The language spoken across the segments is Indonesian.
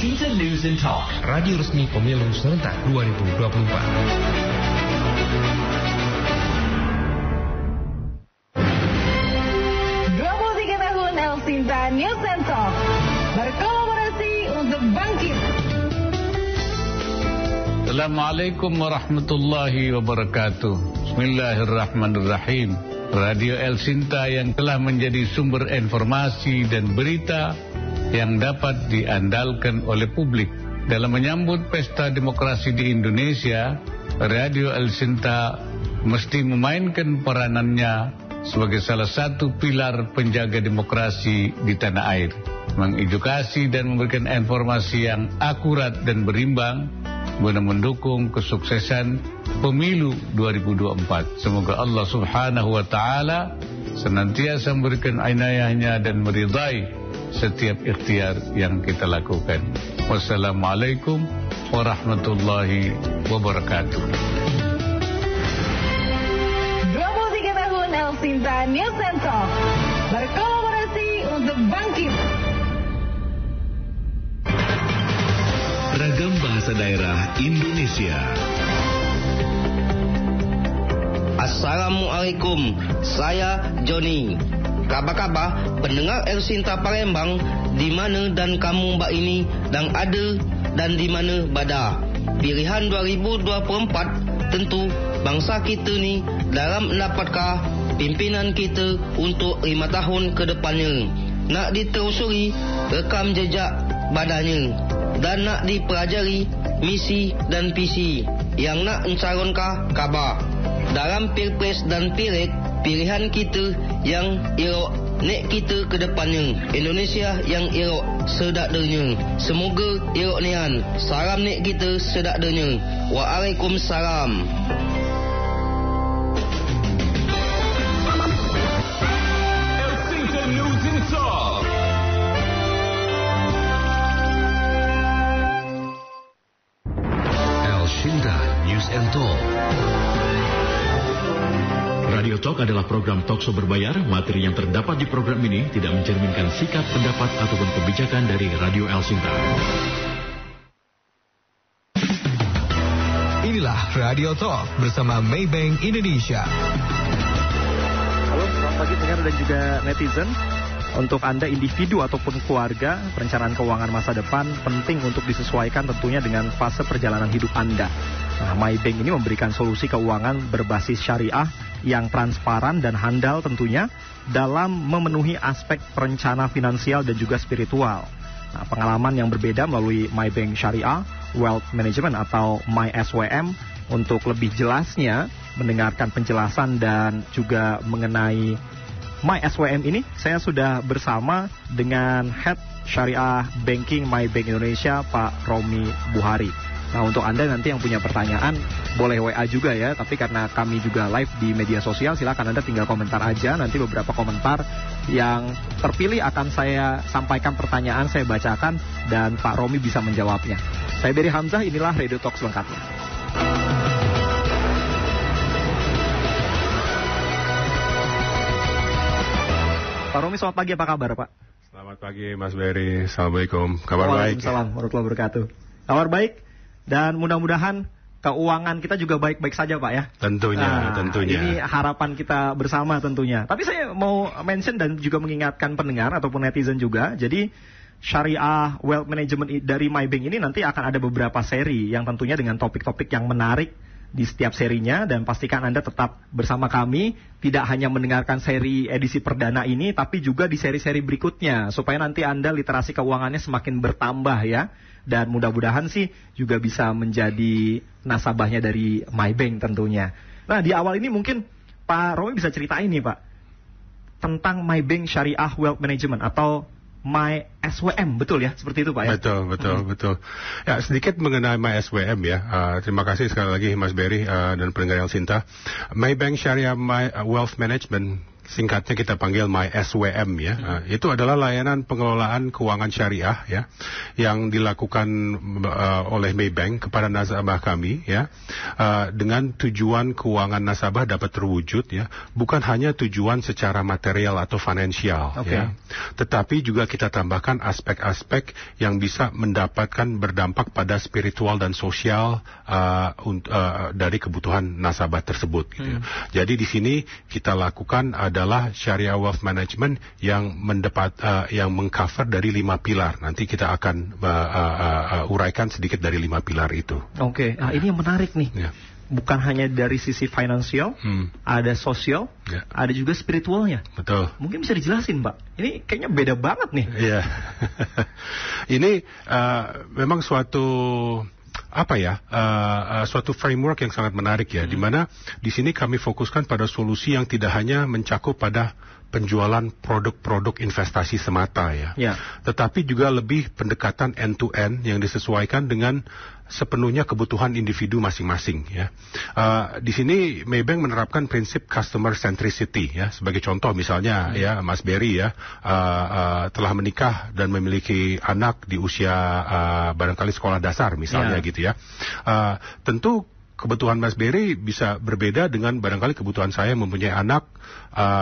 Sinta News and Talk, radio resmi pemilu serentak 2024. 23 tahun El Sinta News and Talk berkolaborasi untuk bangkit. Assalamualaikum warahmatullahi wabarakatuh. Bismillahirrahmanirrahim. Radio El Sinta yang telah menjadi sumber informasi dan berita yang dapat diandalkan oleh publik. Dalam menyambut pesta demokrasi di Indonesia, Radio El Sinta mesti memainkan peranannya sebagai salah satu pilar penjaga demokrasi di tanah air, mengedukasi dan memberikan informasi yang akurat dan berimbang guna mendukung kesuksesan pemilu 2024. Semoga Allah Subhanahu wa taala senantiasa memberikan inayahnya dan meridai setiap ikhtiar yang kita lakukan. Wassalamualaikum warahmatullahi wabarakatuh. 23 tahun El Sinta News and Talk berkolaborasi untuk bangkit. Ragam bahasa daerah Indonesia. Assalamualaikum, saya Joni. Kabar-kabar pendengar El Sinta Palembang, di mana dan kamu mbak ini dan ada dan di mana bada. Pilihan 2024 tentu bangsa kita ni dalam mendapatkah pimpinan kita untuk 5 tahun ke depannya. Nak ditelusuri rekam jejak badannya dan nak dipelajari misi dan visi yang nak mencalonkah kabar. Dalam pilpres dan pileg, pilihan kita yang elok, nek kita ke depannya. Indonesia yang elok sedakdanya. Semoga elok nian. Salam nek kita sedakdanya. Waalaikumsalam. El Sinta News and Talk. El Sinta News and Talk. Radio Talk adalah program talkshow berbayar. Materi yang terdapat di program ini tidak mencerminkan sikap, pendapat, ataupun kebijakan dari Radio El Sinta. Inilah Radio Talk bersama Maybank Indonesia. Halo, selamat pagi pendengar dan juga netizen. Untuk Anda individu ataupun keluarga, perencanaan keuangan masa depan penting untuk disesuaikan tentunya dengan fase perjalanan hidup Anda. Nah, Maybank ini memberikan solusi keuangan berbasis syariah yang transparan dan handal tentunya dalam memenuhi aspek perencana finansial dan juga spiritual. Nah, pengalaman yang berbeda melalui Maybank Syariah Wealth Management atau MySWM. Untuk lebih jelasnya mendengarkan penjelasan dan juga mengenai MySWM ini, saya sudah bersama dengan Head Syariah Banking Maybank Indonesia, Pak Romi Buhari. Nah, untuk Anda nanti yang punya pertanyaan, boleh WA juga ya. Tapi karena kami juga live di media sosial, silakan Anda tinggal komentar aja. Nanti beberapa komentar yang terpilih akan saya sampaikan pertanyaan, saya bacakan, dan Pak Romi bisa menjawabnya. Saya Beri Hamzah, inilah Radio Talk selengkapnya. Pak Romi, selamat pagi, apa kabar Pak? Selamat pagi Mas Beri, Assalamualaikum, kabar baik? Waalaikumsalam warahmatullahi wabarakatuh. Kabar baik, dan mudah-mudahan keuangan kita juga baik-baik saja Pak ya? Tentunya. Ini harapan kita bersama tentunya. Tapi saya mau mention dan juga mengingatkan pendengar ataupun netizen juga. Jadi Syariah Wealth Management dari Maybank ini nanti akan ada beberapa seri yang tentunya dengan topik-topik yang menarik di setiap serinya, dan pastikan Anda tetap bersama kami, tidak hanya mendengarkan seri edisi perdana ini, tapi juga di seri-seri berikutnya, supaya nanti Anda literasi keuangannya semakin bertambah ya, dan mudah-mudahan sih juga bisa menjadi nasabahnya dari Maybank tentunya. Nah, di awal ini mungkin Pak Romi bisa ceritain nih Pak, tentang Maybank Syariah Wealth Management atau MySWM, betul ya? Seperti itu Pak ya? Betul. Ya, sedikit mengenai MySWM ya. Terima kasih sekali lagi Mas Beri dan pendengar El Sinta. Maybank Syariah Wealth Management singkatnya kita panggil MySWM ya. Itu adalah layanan pengelolaan keuangan syariah ya yang dilakukan oleh Maybank kepada nasabah kami ya, dengan tujuan keuangan nasabah dapat terwujud ya, bukan hanya tujuan secara material atau finansial ya, tetapi juga kita tambahkan aspek-aspek yang bisa berdampak pada spiritual dan sosial dari kebutuhan nasabah tersebut gitu ya. Jadi di sini kita lakukan adalah Syariah Wealth Management yang mengcover dari 5 pilar. Nanti kita akan uraikan sedikit dari 5 pilar itu. Oke, ini yang menarik nih. Ya. Bukan hanya dari sisi finansial, ada sosial, ada juga spiritualnya. Betul. Mungkin bisa dijelasin, Pak. Ini kayaknya beda banget nih. Iya. Ini memang suatu suatu framework yang sangat menarik ya, di mana di sini kami fokuskan pada solusi yang tidak hanya mencakup pada penjualan produk-produk investasi semata ya, tetapi juga lebih pendekatan end-to-end yang disesuaikan dengan sepenuhnya kebutuhan individu masing-masing ya. Di sini Maybank menerapkan prinsip customer centricity ya. Sebagai contoh misalnya ya, Mas Berry ya telah menikah dan memiliki anak di usia barangkali sekolah dasar misalnya gitu ya. Tentu kebutuhan Mas Berry bisa berbeda dengan barangkali kebutuhan saya mempunyai anak,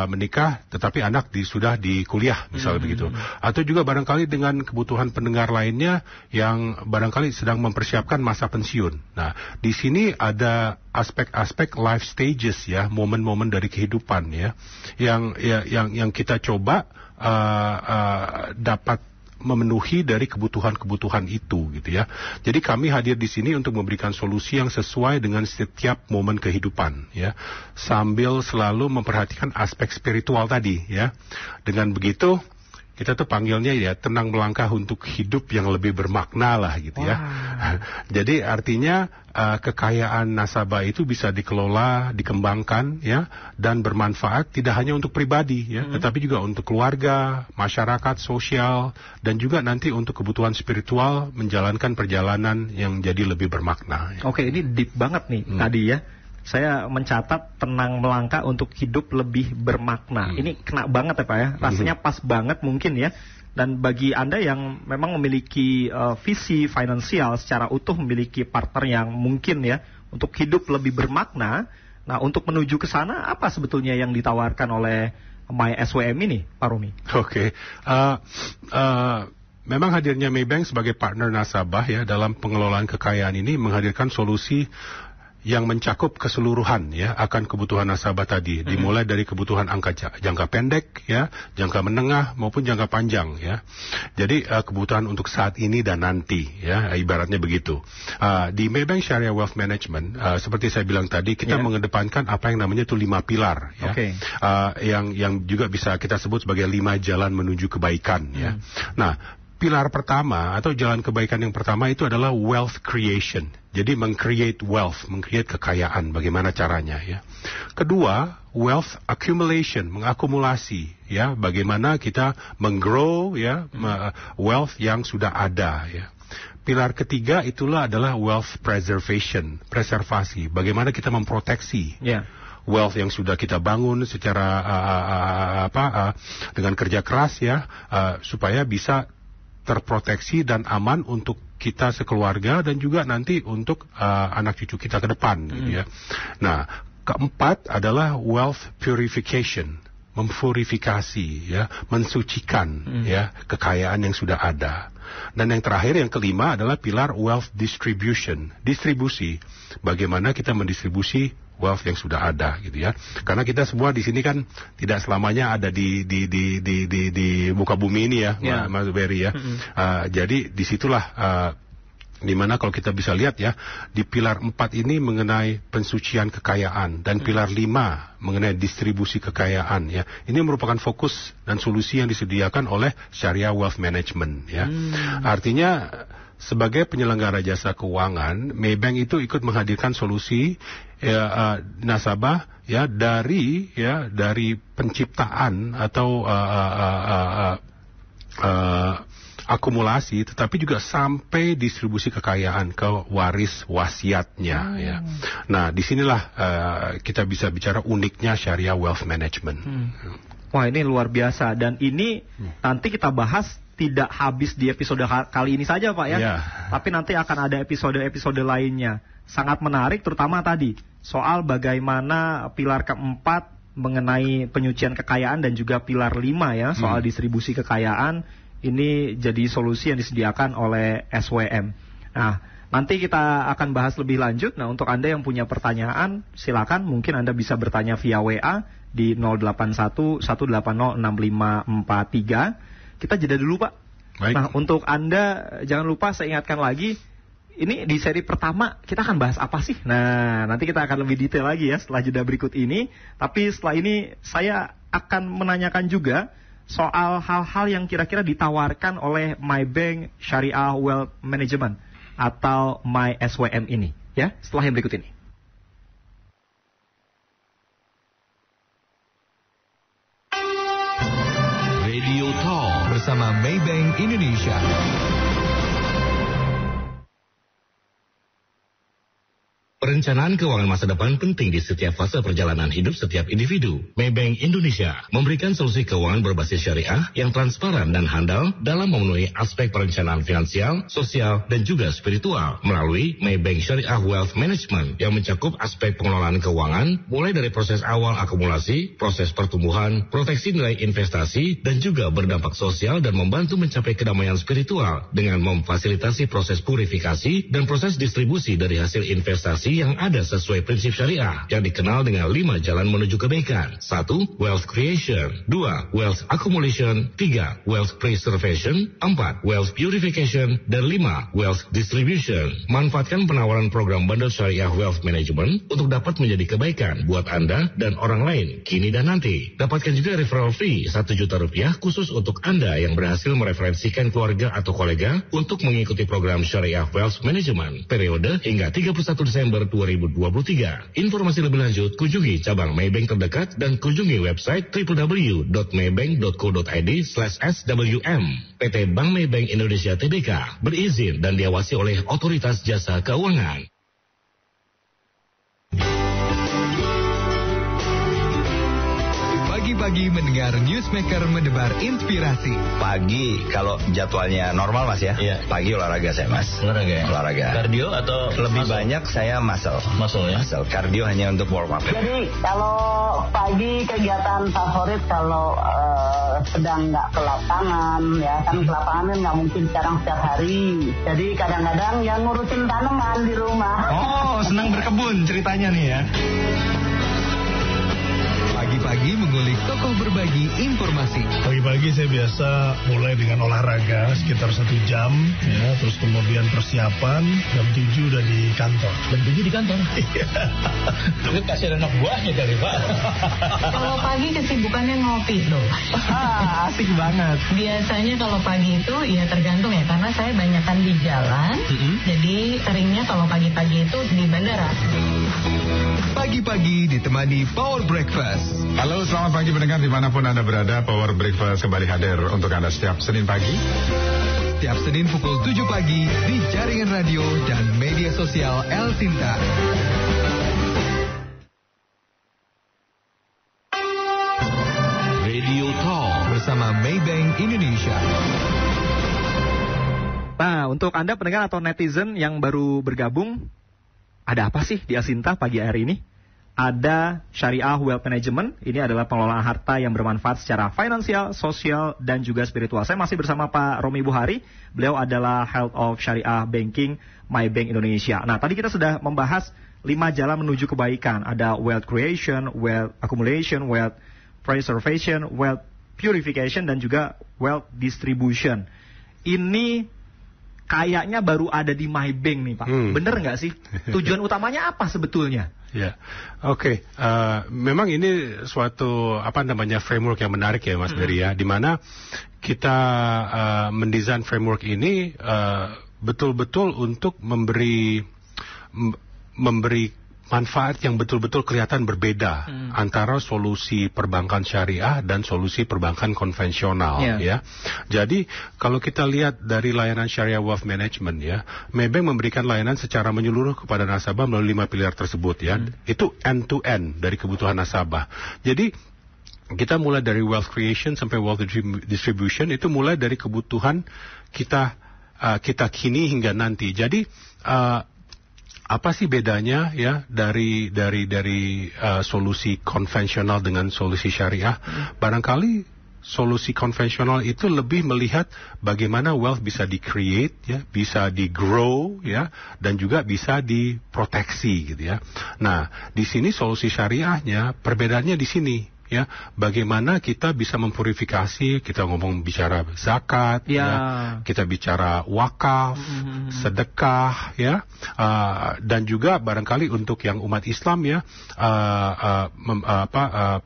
menikah, tetapi anak sudah di kuliah, misalnya begitu. Atau juga barangkali dengan kebutuhan pendengar lainnya yang barangkali sedang mempersiapkan masa pensiun. Nah, di sini ada aspek-aspek life stages ya, momen-momen dari kehidupan ya, yang kita coba dapat memenuhi dari kebutuhan-kebutuhan itu gitu ya. Jadi kami hadir di sini untuk memberikan solusi yang sesuai dengan setiap momen kehidupan ya, sambil selalu memperhatikan aspek spiritual tadi ya. Dengan begitu kita tuh panggilnya ya tenang melangkah untuk hidup yang lebih bermakna lah gitu ya. Jadi artinya kekayaan nasabah itu bisa dikelola, dikembangkan ya, dan bermanfaat tidak hanya untuk pribadi ya, tetapi juga untuk keluarga, masyarakat, sosial, dan juga nanti untuk kebutuhan spiritual menjalankan perjalanan yang jadi lebih bermakna. Ya. Oke, ini deep banget nih tadi ya. Saya mencatat tenang melangkah untuk hidup lebih bermakna. Ini kena banget ya Pak ya. Rasanya pas banget mungkin ya. Dan bagi Anda yang memang memiliki visi finansial secara utuh, memiliki partner yang mungkin ya untuk hidup lebih bermakna. Nah, untuk menuju ke sana apa sebetulnya yang ditawarkan oleh MySWM ini, Pak Romi? Oke. Memang hadirnya Maybank sebagai partner nasabah ya dalam pengelolaan kekayaan ini menghadirkan solusi yang mencakup keseluruhan ya akan kebutuhan nasabah tadi, dimulai dari kebutuhan jangka pendek ya, jangka menengah maupun jangka panjang ya. Jadi kebutuhan untuk saat ini dan nanti ya, ibaratnya begitu. Di Maybank Syariah Wealth Management seperti saya bilang tadi, kita mengedepankan apa yang namanya itu 5 pilar ya. Yang juga bisa kita sebut sebagai 5 jalan menuju kebaikan ya. Nah, pilar pertama atau jalan kebaikan yang pertama itu adalah wealth creation. Jadi meng-create wealth, meng-create kekayaan. Bagaimana caranya ya? Kedua, wealth accumulation, mengakumulasi ya. Bagaimana kita meng-grow ya wealth yang sudah ada ya. Pilar ketiga itulah adalah wealth preservation, preservasi. Bagaimana kita memproteksi wealth yang sudah kita bangun secara dengan kerja keras ya, supaya bisa terproteksi dan aman untuk kita sekeluarga dan juga nanti untuk anak cucu kita ke depan gitu ya. Nah, keempat adalah wealth purification, mempurifikasi ya, mensucikan ya kekayaan yang sudah ada. Dan yang terakhir, yang kelima adalah pilar wealth distribution, distribusi. Bagaimana kita mendistribusi wealth yang sudah ada gitu ya. Karena kita semua di sini kan tidak selamanya ada di muka bumi ini ya, Mas Berry ya. Jadi disitulah dimana kalau kita bisa lihat ya, di pilar 4 ini mengenai pensucian kekayaan dan pilar 5 mengenai distribusi kekayaan ya. Ini merupakan fokus dan solusi yang disediakan oleh Syariah Wealth Management ya. Artinya sebagai penyelenggara jasa keuangan, Maybank itu ikut menghadirkan solusi nasabah ya dari penciptaan atau akumulasi, tetapi juga sampai distribusi kekayaan ke waris wasiatnya. Ya. Nah, disinilah kita bisa bicara uniknya syariah wealth management. Wah, ini luar biasa, dan ini nanti kita bahas tidak habis di episode kali ini saja, Pak, ya. Tapi nanti akan ada episode-episode lainnya. Sangat menarik, terutama tadi soal bagaimana pilar keempat mengenai penyucian kekayaan dan juga pilar 5 ya, soal distribusi kekayaan. Ini jadi solusi yang disediakan oleh SWM. Nah, nanti kita akan bahas lebih lanjut. Nah, untuk Anda yang punya pertanyaan, silakan. Mungkin Anda bisa bertanya via WA di 081 180 6543. Kita jeda dulu, Pak. Baik. Nah, untuk Anda, jangan lupa saya ingatkan lagi, ini di seri pertama kita akan bahas apa sih? Nah, nanti kita akan lebih detail lagi ya setelah jeda berikut ini. Tapi setelah ini saya akan menanyakan juga soal hal-hal yang kira-kira ditawarkan oleh MyBank Syariah Wealth Management atau MySWM ini, ya, setelah yang berikut ini. Radio Talk bersama MyBank Indonesia. Perencanaan keuangan masa depan penting di setiap fase perjalanan hidup setiap individu. MyBank Indonesia memberikan solusi keuangan berbasis syariah yang transparan dan handal dalam memenuhi aspek perencanaan finansial, sosial, dan juga spiritual melalui MyBank Syariah Wealth Management yang mencakup aspek pengelolaan keuangan mulai dari proses awal akumulasi, proses pertumbuhan, proteksi nilai investasi, dan juga berdampak sosial dan membantu mencapai kedamaian spiritual dengan memfasilitasi proses purifikasi dan proses distribusi dari hasil investasi yang ada sesuai prinsip syariah yang dikenal dengan 5 jalan menuju kebaikan. 1. Wealth creation. 2. Wealth accumulation. 3. Wealth preservation. 4. Wealth purification. Dan 5. Wealth distribution. Manfaatkan penawaran program bundle syariah wealth management untuk dapat menjadi kebaikan buat Anda dan orang lain kini dan nanti. Dapatkan juga referral fee Rp1 juta khusus untuk Anda yang berhasil mereferensikan keluarga atau kolega untuk mengikuti program syariah wealth management periode hingga 31 Desember 2023. Informasi lebih lanjut kunjungi cabang MyBank terdekat dan kunjungi website www.mybank.co.id/swm. PT Bank MyBank Indonesia Tbk berizin dan diawasi oleh Otoritas Jasa Keuangan. Pagi-pagi mendengar Newsmaker mendebar inspirasi. Pagi, kalau jadwalnya normal Mas ya? Iya. Pagi olahraga saya Mas. Olahraga ya? Olahraga. Kardio atau lebih banyak saya muscle. Muscle ya? Muscle. Kardio hanya untuk warm up. Jadi kalau pagi kegiatan favorit kalau sedang nggak ke lapangan ya, kan ke lapangan kan nggak mungkin sekarang setiap hari. Jadi kadang-kadang yang ngurusin tanaman di rumah. Oh, senang berkebun ceritanya nih ya. Pagi-pagi mengulik tokoh berbagi informasi. Pagi-pagi saya biasa mulai dengan olahraga sekitar 1 jam, ya, terus kemudian persiapan, jam 7 udah di kantor. Jam 7 di kantor? Iya. Itu kasih anak buahnya kali Pak. Kalau pagi kesibukannya ngopi loh. Asik banget. Biasanya kalau pagi itu ya tergantung ya, karena saya banyakan di jalan, jadi seringnya kalau pagi-pagi itu di bandara. Pagi-pagi ditemani Power Breakfast. Halo, selamat pagi pendengar dimanapun Anda berada. Power Breakfast kembali hadir untuk Anda setiap Senin pagi. Setiap Senin pukul 7 pagi di jaringan radio dan media sosial El Sinta. Radio Talk bersama MyBank Indonesia. Nah, untuk Anda pendengar atau netizen yang baru bergabung, ada apa sih di Asinta pagi hari ini? Ada Syariah Wealth Management, ini adalah pengelolaan harta yang bermanfaat secara finansial, sosial, dan juga spiritual. Saya masih bersama Pak Romi Buhari, beliau adalah Head of Syariah Banking MyBank Indonesia. Nah, tadi kita sudah membahas 5 jalan menuju kebaikan. Ada wealth creation, wealth accumulation, wealth preservation, wealth purification, dan juga wealth distribution. Ini kayaknya baru ada di MyBank nih Pak. Bener nggak sih? Tujuan utamanya apa sebetulnya? Ya, oke. Memang ini suatu framework yang menarik ya Mas Beri ya, di mana kita mendesain framework ini betul-betul untuk memberi manfaat yang betul-betul kelihatan berbeda antara solusi perbankan syariah dan solusi perbankan konvensional ya. Jadi kalau kita lihat dari layanan Syariah Wealth Management ya, Maybank memberikan layanan secara menyeluruh kepada nasabah melalui 5 pilar tersebut ya. Itu end to end dari kebutuhan nasabah. Jadi kita mulai dari wealth creation sampai wealth distribution, itu mulai dari kebutuhan kita kini hingga nanti. Jadi apa sih bedanya ya dari solusi konvensional dengan solusi syariah? Barangkali solusi konvensional itu lebih melihat bagaimana wealth bisa di-create ya, bisa di-grow ya, dan juga bisa diproteksi gitu ya. Nah, di sini solusi syariahnya perbedaannya di sini. Ya, bagaimana kita bisa mempurifikasi, kita bicara zakat, ya, kita bicara wakaf, sedekah, ya, dan juga barangkali untuk yang umat Islam ya,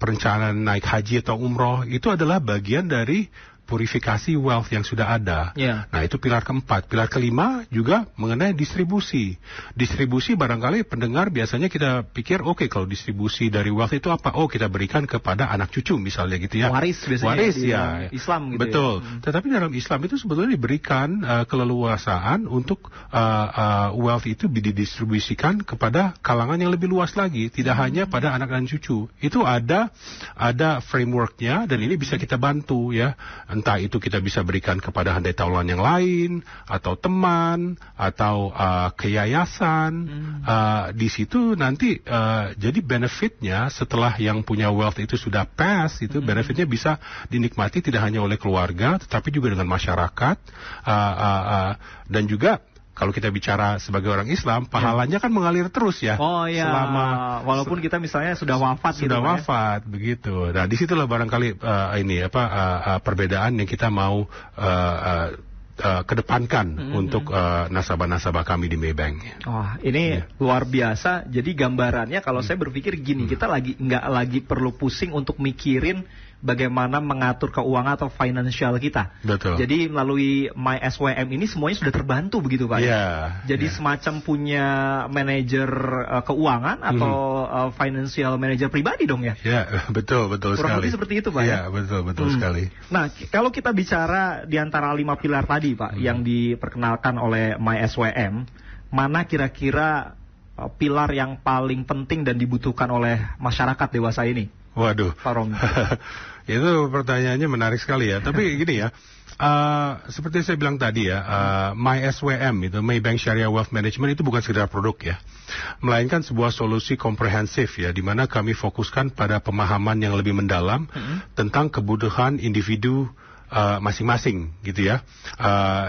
perencanaan naik haji atau umroh itu adalah bagian dari purifikasi wealth yang sudah ada. Nah, itu pilar keempat. Pilar kelima juga mengenai distribusi. Distribusi barangkali pendengar biasanya kita pikir, oke, kalau distribusi dari wealth itu apa? Oh, kita berikan kepada anak cucu misalnya gitu ya. Waris biasanya. Waris ya. Islam gitu. Betul. Tetapi dalam Islam itu sebetulnya diberikan keleluasaan untuk wealth itu didistribusikan kepada kalangan yang lebih luas lagi, tidak hanya pada anak dan cucu. Itu ada frameworknya, dan ini bisa kita bantu ya. Entah itu kita bisa berikan kepada handai taulan yang lain, atau teman, atau ke yayasan. Di situ nanti jadi benefitnya setelah yang punya wealth itu sudah pass, itu benefitnya bisa dinikmati tidak hanya oleh keluarga, tetapi juga dengan masyarakat, dan juga kalau kita bicara sebagai orang Islam, pahalanya kan mengalir terus ya. Oh iya. Walaupun kita misalnya sudah wafat. Sudah gitu, wafat, ya? Begitu. Nah, disitulah barangkali perbedaan yang kita mau kedepankan untuk nasabah-nasabah kami di Maybank. Wah, ini luar biasa. Jadi gambarannya kalau saya berpikir gini, kita nggak lagi perlu pusing untuk mikirin bagaimana mengatur keuangan atau financial kita. Betul. Jadi melalui MySWM ini semuanya sudah terbantu begitu Pak? Jadi semacam punya manajer keuangan atau financial manager pribadi dong ya? Ya, betul sekali. Kurang lebih seperti itu Pak ya? Ya, betul sekali. Nah, kalau kita bicara di antara 5 pilar tadi Pak, yang diperkenalkan oleh MySWM, mana kira-kira pilar yang paling penting dan dibutuhkan oleh masyarakat dewasa ini? Waduh, Pak Romi. Itu pertanyaannya menarik sekali ya. Tapi gini ya, seperti saya bilang tadi ya, MySWM itu Maybank Syariah Wealth Management itu bukan sekedar produk ya, melainkan sebuah solusi komprehensif ya, di mana kami fokuskan pada pemahaman yang lebih mendalam tentang kebutuhan individu masing-masing gitu ya.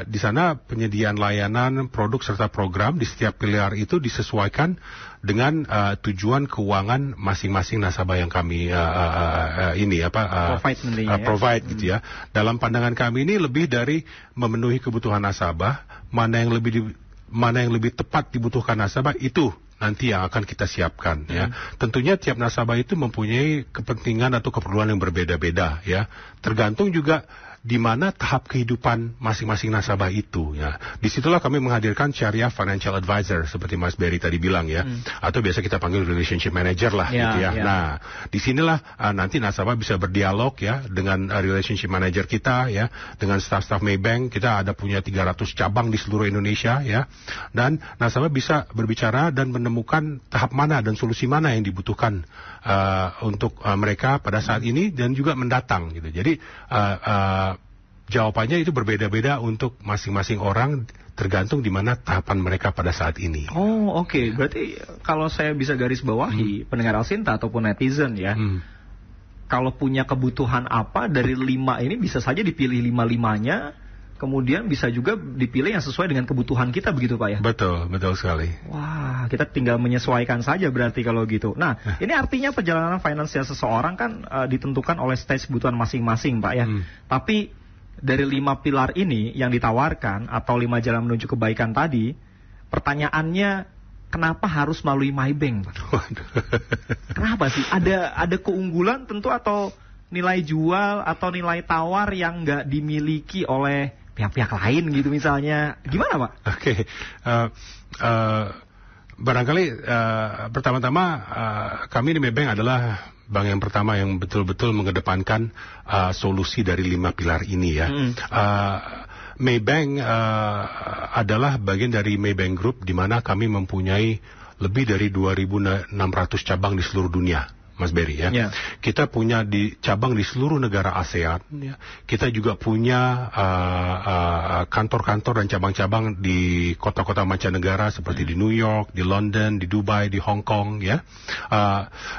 Di sana penyediaan layanan, produk serta program di setiap pilar itu disesuaikan dengan tujuan keuangan masing-masing nasabah yang kami provide gitu ya. Dalam pandangan kami ini lebih dari memenuhi kebutuhan nasabah, mana yang lebih tepat dibutuhkan nasabah itu nanti yang akan kita siapkan ya. Tentunya tiap nasabah itu mempunyai kepentingan atau keperluan yang berbeda-beda ya. Tergantung juga di mana tahap kehidupan masing-masing nasabah itu ya. Disitulah kami menghadirkan Syariah Financial Advisor seperti Mas Berry tadi bilang ya, atau biasa kita panggil relationship manager lah gitu ya. Nah, disinilah nanti nasabah bisa berdialog ya dengan relationship manager kita ya, dengan staff-staff Maybank. Kita ada punya 300 cabang di seluruh Indonesia ya, dan nasabah bisa berbicara dan menemukan tahap mana dan solusi mana yang dibutuhkan untuk mereka pada saat ini dan juga mendatang gitu. Jadi jawabannya itu berbeda-beda untuk masing-masing orang, tergantung di mana tahapan mereka pada saat ini. Oh, oke. Berarti kalau saya bisa garis bawahi pendengar Alsinta ataupun netizen ya, kalau punya kebutuhan apa dari 5 ini bisa saja dipilih 5-5-nya, kemudian bisa juga dipilih yang sesuai dengan kebutuhan kita begitu Pak ya? Betul sekali. Wah, kita tinggal menyesuaikan saja berarti kalau gitu. Nah, ini artinya perjalanan finansial seseorang kan ditentukan oleh stage kebutuhan masing-masing Pak ya. Tapi dari 5 pilar ini yang ditawarkan atau 5 jalan menuju kebaikan tadi, pertanyaannya kenapa harus melalui Maybank Pak? Kenapa sih? Ada keunggulan tentu atau nilai jual atau nilai tawar yang nggak dimiliki oleh pihak-pihak lain gitu misalnya, gimana Pak? Oke. Barangkali pertama-tama kami di Maybank adalah bank yang pertama yang betul-betul mengedepankan solusi dari 5 pilar ini ya. Maybank adalah bagian dari Maybank Group di mana kami mempunyai lebih dari 2.600 cabang di seluruh dunia. Mas Berry ya. Kita punya cabang di seluruh negara ASEAN ya. Kita juga punya kantor-kantor dan cabang-cabang di kota-kota mancanegara seperti di New York, di London, di Dubai, di Hong Kong ya.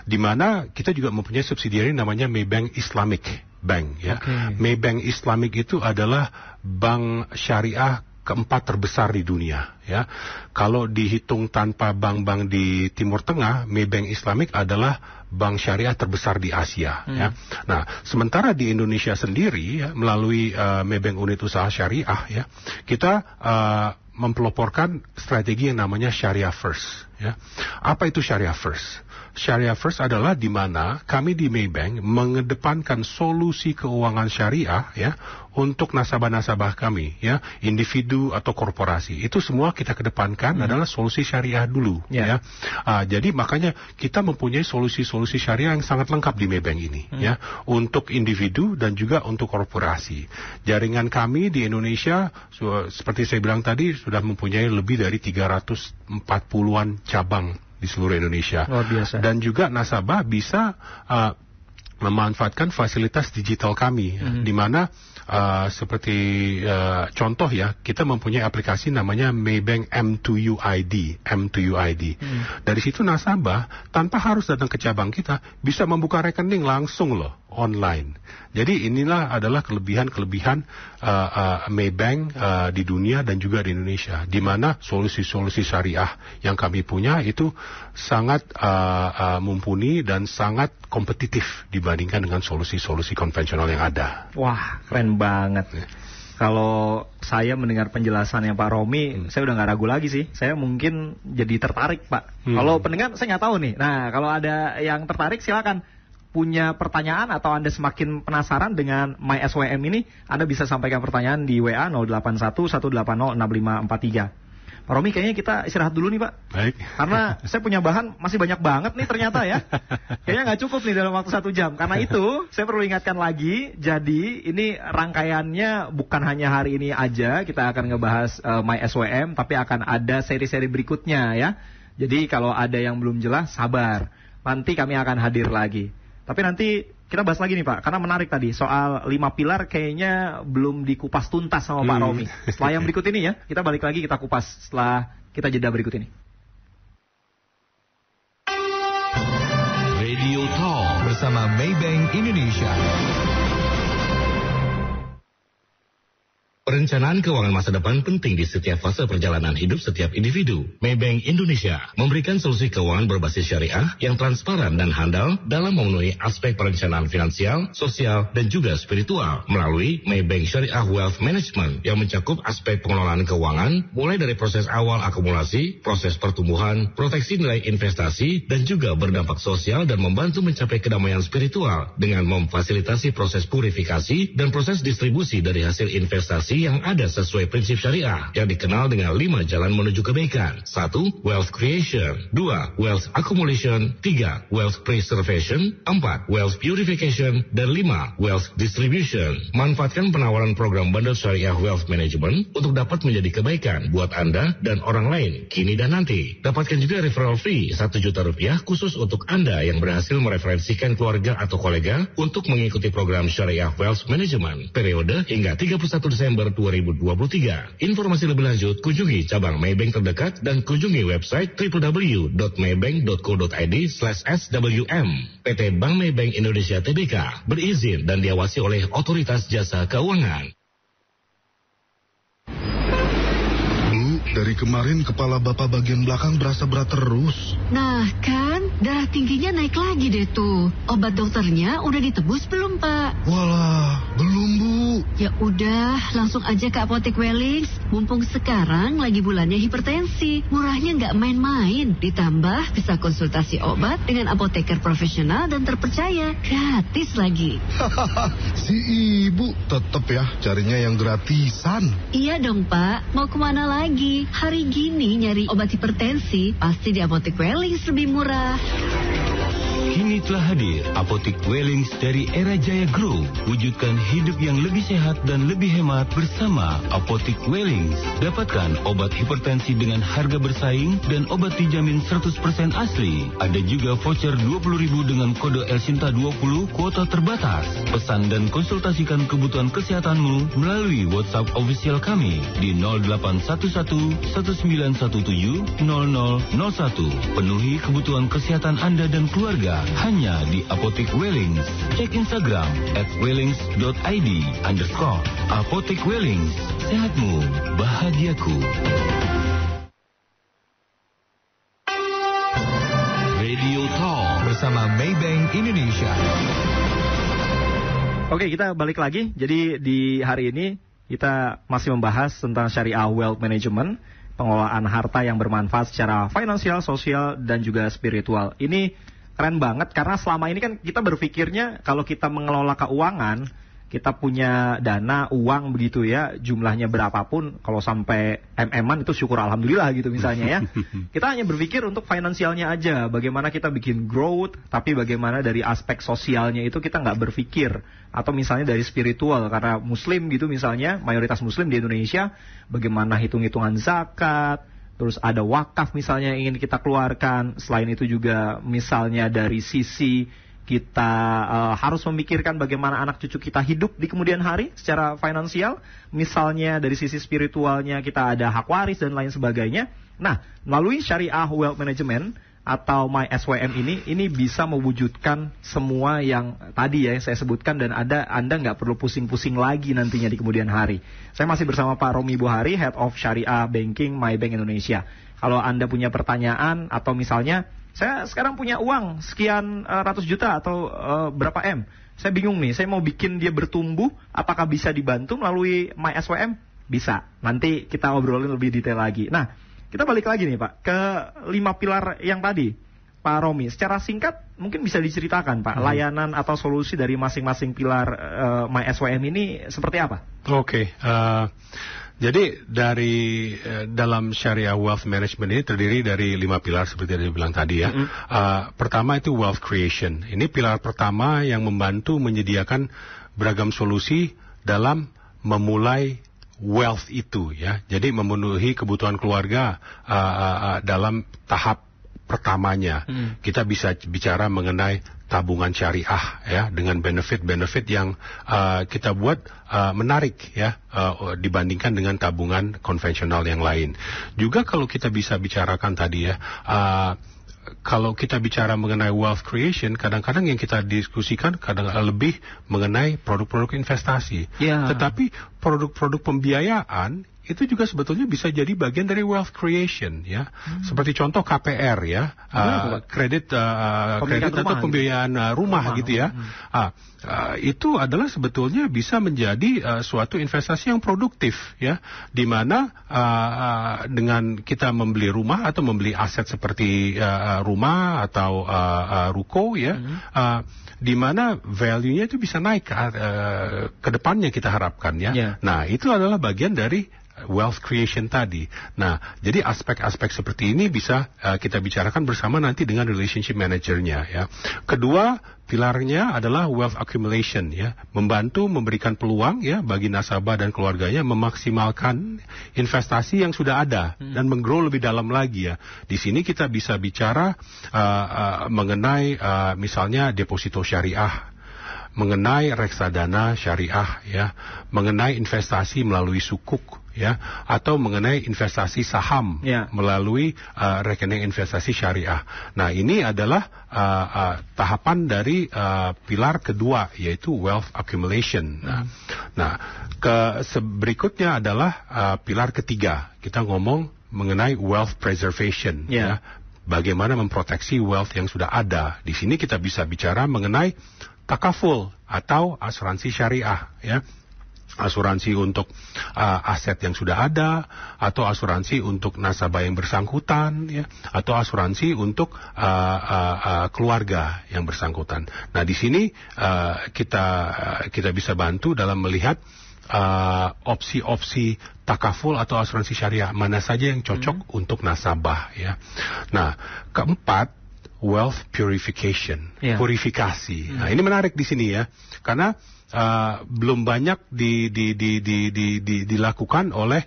Di mana kita juga mempunyai subsidiary namanya Maybank Islamic Bank ya. Maybank Islamic itu adalah bank syariah keempat terbesar di dunia ya. Kalau dihitung tanpa bank-bank di Timur Tengah, Maybank Islamic adalah bank syariah terbesar di Asia ya. Nah, sementara di Indonesia sendiri ya, melalui Maybank Unit Usaha Syariah ya, kita mempeloporkan strategi yang namanya Syariah First ya. Apa itu Syariah First? Syariah First adalah di mana kami di Maybank mengedepankan solusi keuangan syariah ya untuk nasabah-nasabah kami ya, individu atau korporasi. Itu semua kita kedepankan adalah solusi syariah dulu ya. Jadi makanya kita mempunyai solusi-solusi syariah yang sangat lengkap di Maybank ini ya, untuk individu dan juga untuk korporasi. Jaringan kami di Indonesia seperti saya bilang tadi sudah mempunyai lebih dari 340-an cabang di seluruh Indonesia. Luar biasa. Dan juga nasabah bisa memanfaatkan fasilitas digital kami, di mana seperti contoh ya, kita mempunyai aplikasi namanya Maybank M2U ID. Dari situ nasabah tanpa harus datang ke cabang kita bisa membuka rekening langsung loh, online. Jadi inilah adalah kelebihan-kelebihan Maybank di dunia dan juga di Indonesia, di mana solusi-solusi syariah yang kami punya itu sangat mumpuni dan sangat kompetitif dibandingkan dengan solusi-solusi konvensional yang ada. Wah, keren banget. Kalau saya mendengar penjelasannya Pak Romi, saya udah nggak ragu lagi sih. Saya mungkin jadi tertarik, Pak. Kalau pendengar saya nggak tahu nih. Nah, kalau ada yang tertarik silakan. Punya pertanyaan atau Anda semakin penasaran dengan MySWM ini, Anda bisa sampaikan pertanyaan di WA 081-180-6543. Pak Romi, kayaknya kita istirahat dulu nih, Pak. Baik. Karena saya punya bahan masih banyak banget nih ternyata ya. Kayaknya nggak cukup nih dalam waktu 1 jam. Karena itu, saya perlu ingatkan lagi, jadi ini rangkaiannya bukan hanya hari ini aja, kita akan ngebahas MySWM, tapi akan ada seri-seri berikutnya ya. Jadi kalau ada yang belum jelas, sabar. Nanti kami akan hadir lagi. Tapi nanti kita bahas lagi nih Pak, karena menarik tadi soal 5 pilar kayaknya belum dikupas tuntas sama Pak Romi. Setelah yang berikut ini ya, kita balik lagi kita kupas setelah kita jeda berikut ini. Radio Talk bersama Maybank Indonesia. Perencanaan keuangan masa depan penting di setiap fase perjalanan hidup setiap individu. Maybank Indonesia memberikan solusi keuangan berbasis syariah yang transparan dan handal dalam memenuhi aspek perencanaan finansial, sosial, dan juga spiritual melalui Maybank Syariah Wealth Management yang mencakup aspek pengelolaan keuangan mulai dari proses awal akumulasi, proses pertumbuhan, proteksi nilai investasi, dan juga berdampak sosial dan membantu mencapai kedamaian spiritual dengan memfasilitasi proses purifikasi dan proses distribusi dari hasil investasi yang ada sesuai prinsip syariah yang dikenal dengan 5 jalan menuju kebaikan. 1. Wealth creation. 2. Wealth accumulation. 3. Wealth preservation. 4. Wealth purification. Dan 5. Wealth distribution. Manfaatkan penawaran program bundle syariah wealth management untuk dapat menjadi kebaikan buat Anda dan orang lain kini dan nanti. Dapatkan juga referral fee Rp1 juta khusus untuk Anda yang berhasil mereferensikan keluarga atau kolega untuk mengikuti program syariah wealth management periode hingga 31 Desember 2023. Informasi lebih lanjut kunjungi cabang Maybank terdekat dan kunjungi website www.maybank.co.id/swm. PT Bank Maybank Indonesia Tbk berizin dan diawasi oleh Otoritas Jasa Keuangan. Bu, dari kemarin kepala Bapak bagian belakang berasa berat terus. Nah kan, darah tingginya naik lagi deh tuh. Obat dokternya udah ditebus belum, Pak? Walah, belum, Bu. Ya udah, langsung aja ke Apotek Wellings. Mumpung sekarang lagi bulannya hipertensi. Murahnya nggak main-main. Ditambah bisa konsultasi obat dengan apoteker profesional dan terpercaya. Gratis lagi. Si ibu tetep ya carinya yang gratisan. Iya dong, Pak. Mau kemana lagi? Hari gini nyari obat hipertensi pasti di Apotek Wellings lebih murah. Kini telah hadir Apotek Wellings dari era Jaya Grow. Wujudkan hidup yang lebih sehat dan lebih hemat bersama Apotek Wellings. Dapatkan obat hipertensi dengan harga bersaing dan obat dijamin 100% asli. Ada juga voucher 20.000 dengan kode Elsinta 20 kuota terbatas. Pesan dan konsultasikan kebutuhan kesehatanmu melalui WhatsApp official kami di 0811 1917 0001. Penuhi kebutuhan kesehatan Anda dan keluarga hanya di Apotek Wellings. Cek Instagram @wellings.id_. Apotek Wellings, sehatmu, bahagiaku. Radio Talk bersama Maybank Indonesia. Oke, kita balik lagi. Jadi di hari ini kita masih membahas tentang syariah wealth management, pengelolaan harta yang bermanfaat secara finansial, sosial, dan juga spiritual. Ini keren banget karena selama ini kan kita berpikirnya kalau kita mengelola keuangan, kita punya dana, uang begitu ya, jumlahnya berapapun, kalau sampai MM-an itu syukur alhamdulillah gitu misalnya ya. Kita hanya berpikir untuk finansialnya aja, bagaimana kita bikin growth, tapi bagaimana dari aspek sosialnya itu kita nggak berpikir. Atau misalnya dari spiritual, karena muslim gitu misalnya, mayoritas muslim di Indonesia, bagaimana hitung-hitungan zakat, terus ada wakaf misalnya yang ingin kita keluarkan. Selain itu juga misalnya dari sisi kita harus memikirkan bagaimana anak cucu kita hidup di kemudian hari secara finansial. Misalnya dari sisi spiritualnya kita ada hak waris dan lain sebagainya. Nah, melalui syariah wealth management atau MySWM ini bisa mewujudkan semua yang tadi ya yang saya sebutkan, dan Anda nggak perlu pusing-pusing lagi nantinya di kemudian hari. Saya masih bersama Pak Romi Buhari, Head of Syariah Banking Maybank Indonesia. Kalau Anda punya pertanyaan atau misalnya saya sekarang punya uang sekian ratus juta atau berapa M, saya bingung nih, saya mau bikin dia bertumbuh, apakah bisa dibantu melalui MySWM? Bisa. Nanti kita obrolin lebih detail lagi. Nah, kita balik lagi nih Pak, ke 5 pilar yang tadi, Pak Romi. Secara singkat mungkin bisa diceritakan Pak, layanan atau solusi dari masing-masing pilar MySWM ini seperti apa? Oke, jadi dari dalam syariah wealth management ini terdiri dari 5 pilar seperti yang dibilang tadi ya. Pertama itu wealth creation. Ini pilar pertama yang membantu menyediakan beragam solusi dalam memulai wealth itu ya. Jadi memenuhi kebutuhan keluarga dalam tahap pertamanya. Kita bisa bicara mengenai tabungan syariah ya, dengan benefit-benefit yang kita buat menarik ya, dibandingkan dengan tabungan konvensional yang lain. Juga kalau kita bisa bicarakan tadi ya, kalau kita bicara mengenai wealth creation, kadang-kadang yang kita diskusikan kadang lebih mengenai produk-produk investasi. Tetapi produk-produk pembiayaan itu juga sebetulnya bisa jadi bagian dari wealth creation ya. Seperti contoh KPR ya, kredit atau pembiayaan rumah gitu ya. Itu adalah sebetulnya bisa menjadi suatu investasi yang produktif ya, di mana dengan kita membeli rumah atau membeli aset seperti rumah atau ruko ya, di mana value-nya itu bisa naik ke depannya kita harapkan ya. Nah, itu adalah bagian dari wealth creation tadi. Nah, jadi aspek-aspek seperti ini bisa kita bicarakan bersama nanti dengan relationship manager-nya ya. Kedua, pilarnya adalah wealth accumulation ya, membantu memberikan peluang ya bagi nasabah dan keluarganya memaksimalkan investasi yang sudah ada dan menggrow lebih dalam lagi ya. Di sini kita bisa bicara mengenai misalnya deposito syariah, mengenai reksadana syariah ya, mengenai investasi melalui sukuk ya, atau mengenai investasi saham melalui rekening investasi syariah. Nah, ini adalah tahapan dari pilar kedua, yaitu wealth accumulation. Nah, berikutnya adalah pilar ketiga. Kita ngomong mengenai wealth preservation ya. bagaimana memproteksi wealth yang sudah ada. Di sini kita bisa bicara mengenai takaful atau asuransi syariah, ya. Asuransi untuk aset yang sudah ada, atau asuransi untuk nasabah yang bersangkutan, ya, atau asuransi untuk keluarga yang bersangkutan. Nah, di sini kita bisa bantu dalam melihat opsi-opsi takaful atau asuransi syariah mana saja yang cocok untuk nasabah, ya. Nah, keempat, wealth purification, purifikasi. Nah, ini menarik di sini, ya, karena belum banyak dilakukan oleh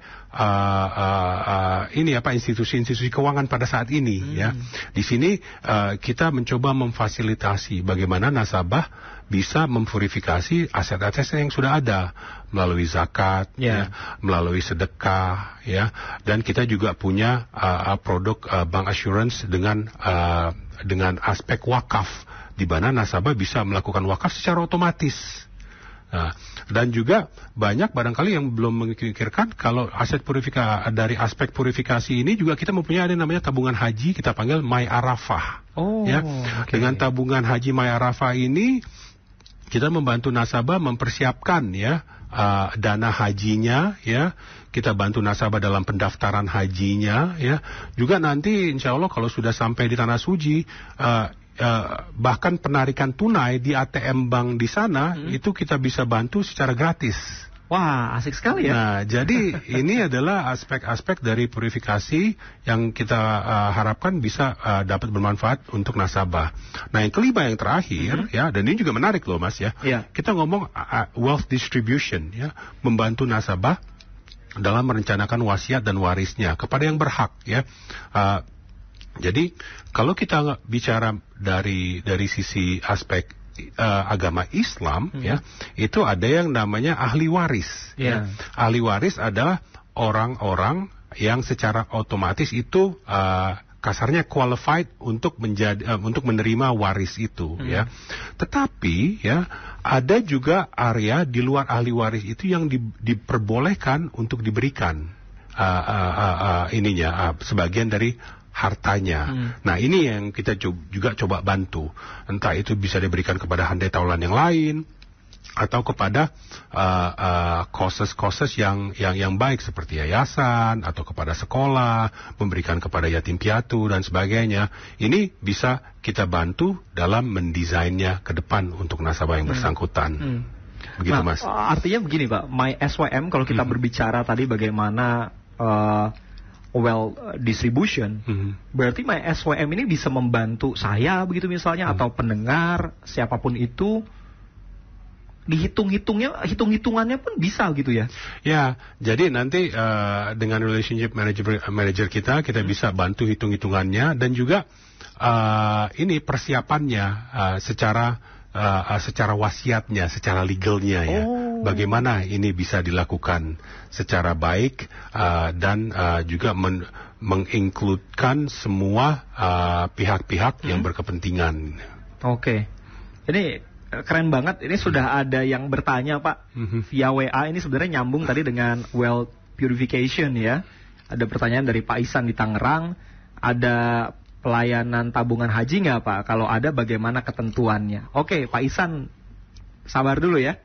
institusi-institusi keuangan pada saat ini, ya. Di sini kita mencoba memfasilitasi bagaimana nasabah bisa memverifikasi aset-aset yang sudah ada melalui zakat, ya, melalui sedekah, ya, dan kita juga punya produk bank assurance dengan aspek wakaf, di mana nasabah bisa melakukan wakaf secara otomatis. Nah, dan juga banyak barangkali yang belum memikirkan kalau aset purifikasi, dari aspek purifikasi ini juga kita mempunyai ada namanya tabungan haji, kita panggil My Arafah. Dengan tabungan haji My Arafah ini kita membantu nasabah mempersiapkan, ya, dana hajinya, ya. Kita bantu nasabah dalam pendaftaran hajinya, ya. Juga nanti insya Allah kalau sudah sampai di tanah suci, bahkan penarikan tunai di ATM bank di sana itu kita bisa bantu secara gratis. Wah, asik sekali, ya. Nah, jadi ini adalah aspek-aspek dari purifikasi yang kita harapkan bisa dapat bermanfaat untuk nasabah. Nah, yang kelima, yang terakhir, ya, dan ini juga menarik loh, Mas, ya. Kita ngomong wealth distribution, ya, membantu nasabah dalam merencanakan wasiat dan warisnya kepada yang berhak, ya. Jadi kalau kita bicara dari sisi aspek agama Islam, ya, itu ada yang namanya ahli waris. Ya. Ahli waris adalah orang-orang yang secara otomatis itu kasarnya qualified untuk menerima waris itu, ya. Tetapi, ya, ada juga area di luar ahli waris itu yang diperbolehkan untuk diberikan sebagian dari hartanya. Nah, ini yang kita juga coba bantu. Entah itu bisa diberikan kepada handai taulan yang lain, atau kepada causes yang baik seperti yayasan, atau kepada sekolah, memberikan kepada yatim piatu dan sebagainya. Ini bisa kita bantu dalam mendesainnya ke depan untuk nasabah yang bersangkutan. Begitu, Mas. Artinya begini, Pak, My SWM kalau kita berbicara tadi bagaimana distribution, berarti My SWM ini bisa membantu saya begitu misalnya, atau pendengar siapapun itu, hitung-hitungannya pun bisa gitu, ya. Ya, jadi nanti dengan relationship manager kita bisa bantu hitung-hitungannya, dan juga ini persiapannya secara wasiatnya, secara legalnya, ya. Bagaimana ini bisa dilakukan secara baik, dan juga mengincludekan semua pihak-pihak yang berkepentingan. Oke. Ini keren banget. Ini sudah ada yang bertanya, Pak, via WA. Ini sebenarnya nyambung tadi dengan wealth purification, ya. Ada pertanyaan dari Pak Isan di Tangerang. Ada pelayanan tabungan haji nggak, Pak? Kalau ada, bagaimana ketentuannya? Oke, Pak Isan, sabar dulu, ya.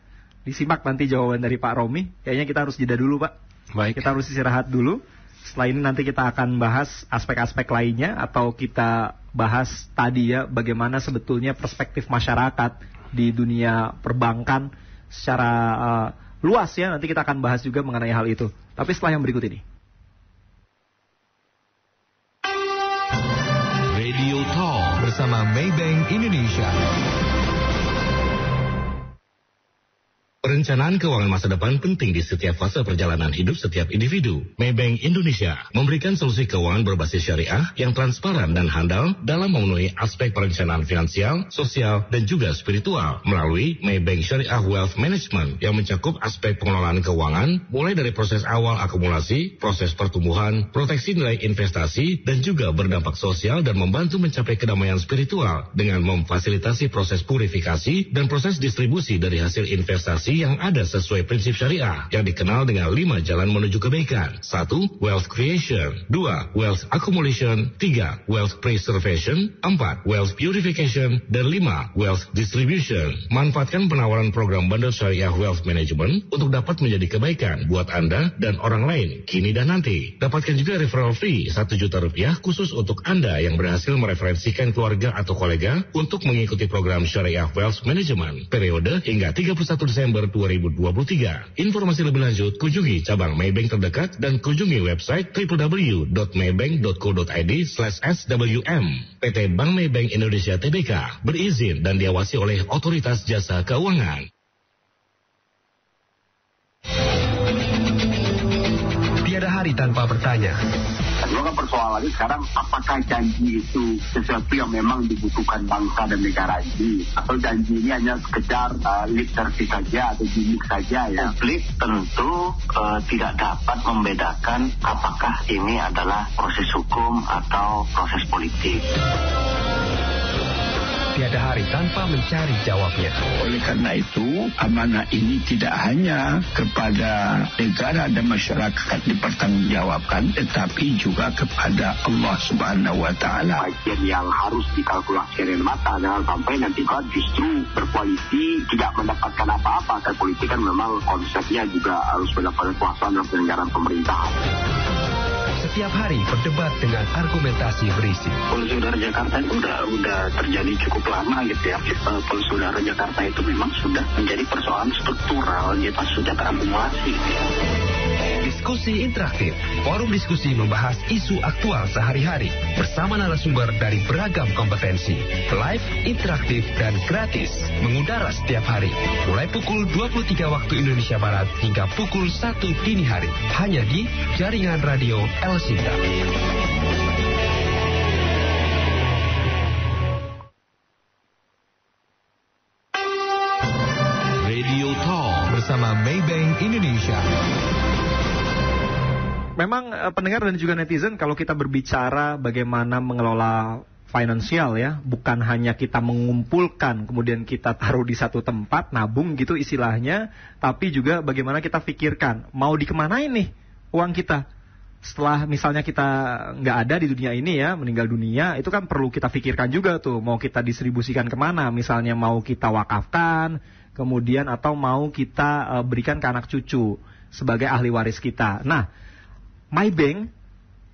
Disimak nanti jawaban dari Pak Romi. Kayaknya kita harus jeda dulu, Pak. Baik. Kita harus istirahat dulu. Setelah ini nanti kita akan bahas aspek-aspek lainnya, atau kita bahas tadi, ya, bagaimana sebetulnya perspektif masyarakat di dunia perbankan secara luas, ya. Nanti kita akan bahas juga mengenai hal itu. Tapi setelah yang berikut ini. Radio Talk bersama Maybank Indonesia. Perencanaan keuangan masa depan penting di setiap fase perjalanan hidup setiap individu. Maybank Indonesia memberikan solusi keuangan berbasis syariah yang transparan dan handal dalam memenuhi aspek perencanaan finansial, sosial, dan juga spiritual melalui Maybank Syariah Wealth Management yang mencakup aspek pengelolaan keuangan mulai dari proses awal akumulasi, proses pertumbuhan, proteksi nilai investasi, dan juga berdampak sosial dan membantu mencapai kedamaian spiritual dengan memfasilitasi proses purifikasi dan proses distribusi dari hasil investasi strategi yang ada sesuai prinsip syariah yang dikenal dengan 5 jalan menuju kebaikan. 1. Wealth creation. 2. Wealth accumulation. 3. Wealth preservation. 4. Wealth purification. Dan 5. Wealth distribution. Manfaatkan penawaran program bundle syariah wealth management untuk dapat menjadi kebaikan buat Anda dan orang lain kini dan nanti. Dapatkan juga referral fee Rp1 juta khusus untuk Anda yang berhasil mereferensikan keluarga atau kolega untuk mengikuti program syariah wealth management periode hingga 31 Desember 2023. Informasi lebih lanjut kunjungi cabang Maybank terdekat dan kunjungi website www.maybank.co.id/swm. PT Bank Maybank Indonesia Tbk berizin dan diawasi oleh Otoritas Jasa Keuangan. Tiada hari tanpa bertanya. Kedua kan persoalannya sekarang apakah janji itu sesuatu yang memang dibutuhkan bangsa dan negara ini, atau janji ini hanya sekedar lip service saja atau gimmick saja ya. Publik tentu tidak dapat membedakan apakah ini adalah proses hukum atau proses politik. Tiada hari tanpa mencari jawabnya. Oleh karena itu, amanah ini tidak hanya kepada negara dan masyarakat dipertanggungjawabkan, tetapi juga kepada Allah Subhanahu wa Ta'ala. Bagian yang harus dikalkulasi dengan mata, jangan sampai nanti kan justru berkoalisi tidak mendapatkan apa-apa. Karena politik kan memang konsepnya juga harus mendapatkan kekuasaan dalam penyelenggaraan pemerintahan. Setiap hari berdebat dengan argumentasi berisi. Polusi udara Jakarta itu udah terjadi cukup lama gitu ya. Polusi udara Jakarta itu memang sudah menjadi persoalan struktural, kita sudah terakumulasi. Diskusi interaktif. Forum diskusi membahas isu aktual sehari-hari bersama narasumber dari beragam kompetensi. Live, interaktif, dan gratis. Mengudara setiap hari. Mulai pukul 23 waktu Indonesia Barat hingga pukul 1 dini hari. Hanya di Jaringan Radio El Sinta. Radio Talk bersama Maybank Indonesia. Memang pendengar dan juga netizen, kalau kita berbicara bagaimana mengelola finansial ya, bukan hanya kita mengumpulkan kemudian kita taruh di satu tempat, nabung gitu istilahnya, tapi juga bagaimana kita pikirkan mau dikemanain nih uang kita. Setelah misalnya kita nggak ada di dunia ini ya, meninggal dunia, itu kan perlu kita pikirkan juga tuh, mau kita distribusikan kemana, misalnya mau kita wakafkan, kemudian atau mau kita berikan ke anak cucu sebagai ahli waris kita. Nah, Maybank,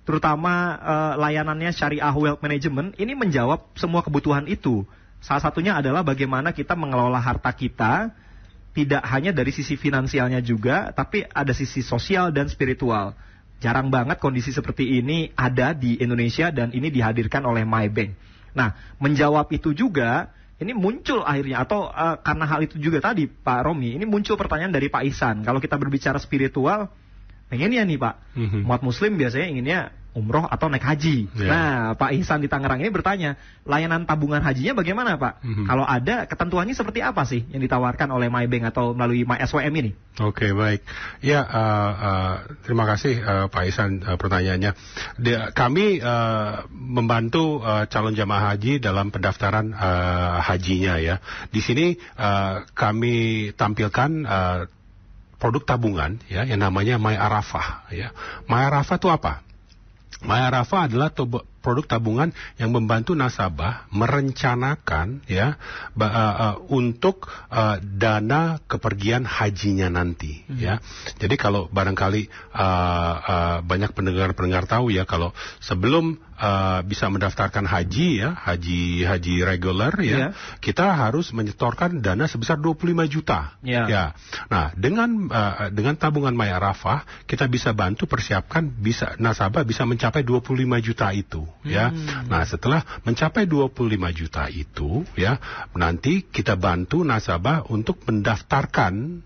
terutama layanannya Syariah Wealth Management, ini menjawab semua kebutuhan itu. Salah satunya adalah bagaimana kita mengelola harta kita, tidak hanya dari sisi finansialnya juga, tapi ada sisi sosial dan spiritual. Jarang banget kondisi seperti ini ada di Indonesia dan ini dihadirkan oleh Maybank. Nah, menjawab itu juga, ini muncul akhirnya, atau karena hal itu juga tadi Pak Romi, ini muncul pertanyaan dari Pak Ihsan. Kalau kita berbicara spiritual, pengennya nih Pak, umat muslim biasanya inginnya umroh atau naik haji. Nah, Pak Ihsan di Tangerang ini bertanya, layanan tabungan hajinya bagaimana Pak? Kalau ada, ketentuannya seperti apa sih yang ditawarkan oleh Maybank atau melalui MySWM ini? Oke, baik. Ya, terima kasih Pak Ihsan pertanyaannya. Kami membantu calon jamaah haji dalam pendaftaran hajinya ya. Di sini kami tampilkan produk tabungan ya yang namanya My Arafah ya. My Arafah itu apa? My Arafah adalah produk tabungan yang membantu nasabah merencanakan ya untuk dana kepergian hajinya nanti ya. Jadi kalau barangkali banyak pendengar tahu ya, kalau sebelum bisa mendaftarkan haji ya, haji reguler ya, kita harus menyetorkan dana sebesar 25 juta. Ya. Nah, dengan tabungan My Arafah kita bisa bantu persiapkan, nasabah bisa mencapai 25 juta itu ya. Nah, setelah mencapai 25 juta itu ya, nanti kita bantu nasabah untuk mendaftarkan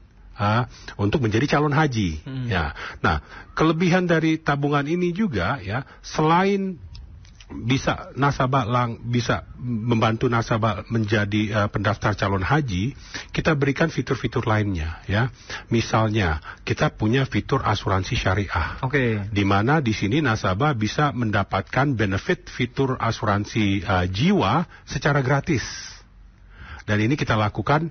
untuk menjadi calon haji ya. Nah, kelebihan dari tabungan ini juga ya, selain bisa membantu nasabah menjadi pendaftar calon haji, kita berikan fitur-fitur lainnya ya. Misalnya kita punya fitur asuransi syariah. Di mana di sini nasabah bisa mendapatkan benefit fitur asuransi jiwa secara gratis. Dan ini kita lakukan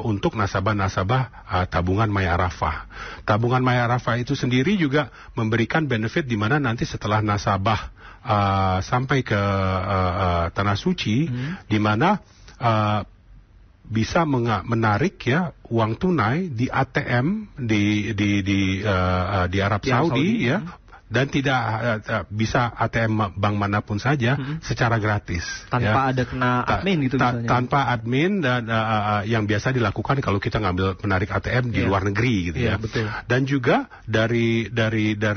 untuk nasabah-nasabah tabungan My Arafah. Tabungan My Arafah itu sendiri juga memberikan benefit di mana nanti setelah nasabah sampai ke Tanah Suci, di mana bisa menarik ya uang tunai di ATM di Arab Saudi ya, dan tidak bisa ATM bank manapun saja secara gratis tanpa ada kena admin gitu misalnya. Tanpa admin dan yang biasa dilakukan kalau kita menarik ATM di luar negeri gitu ya. Betul. Dan juga dari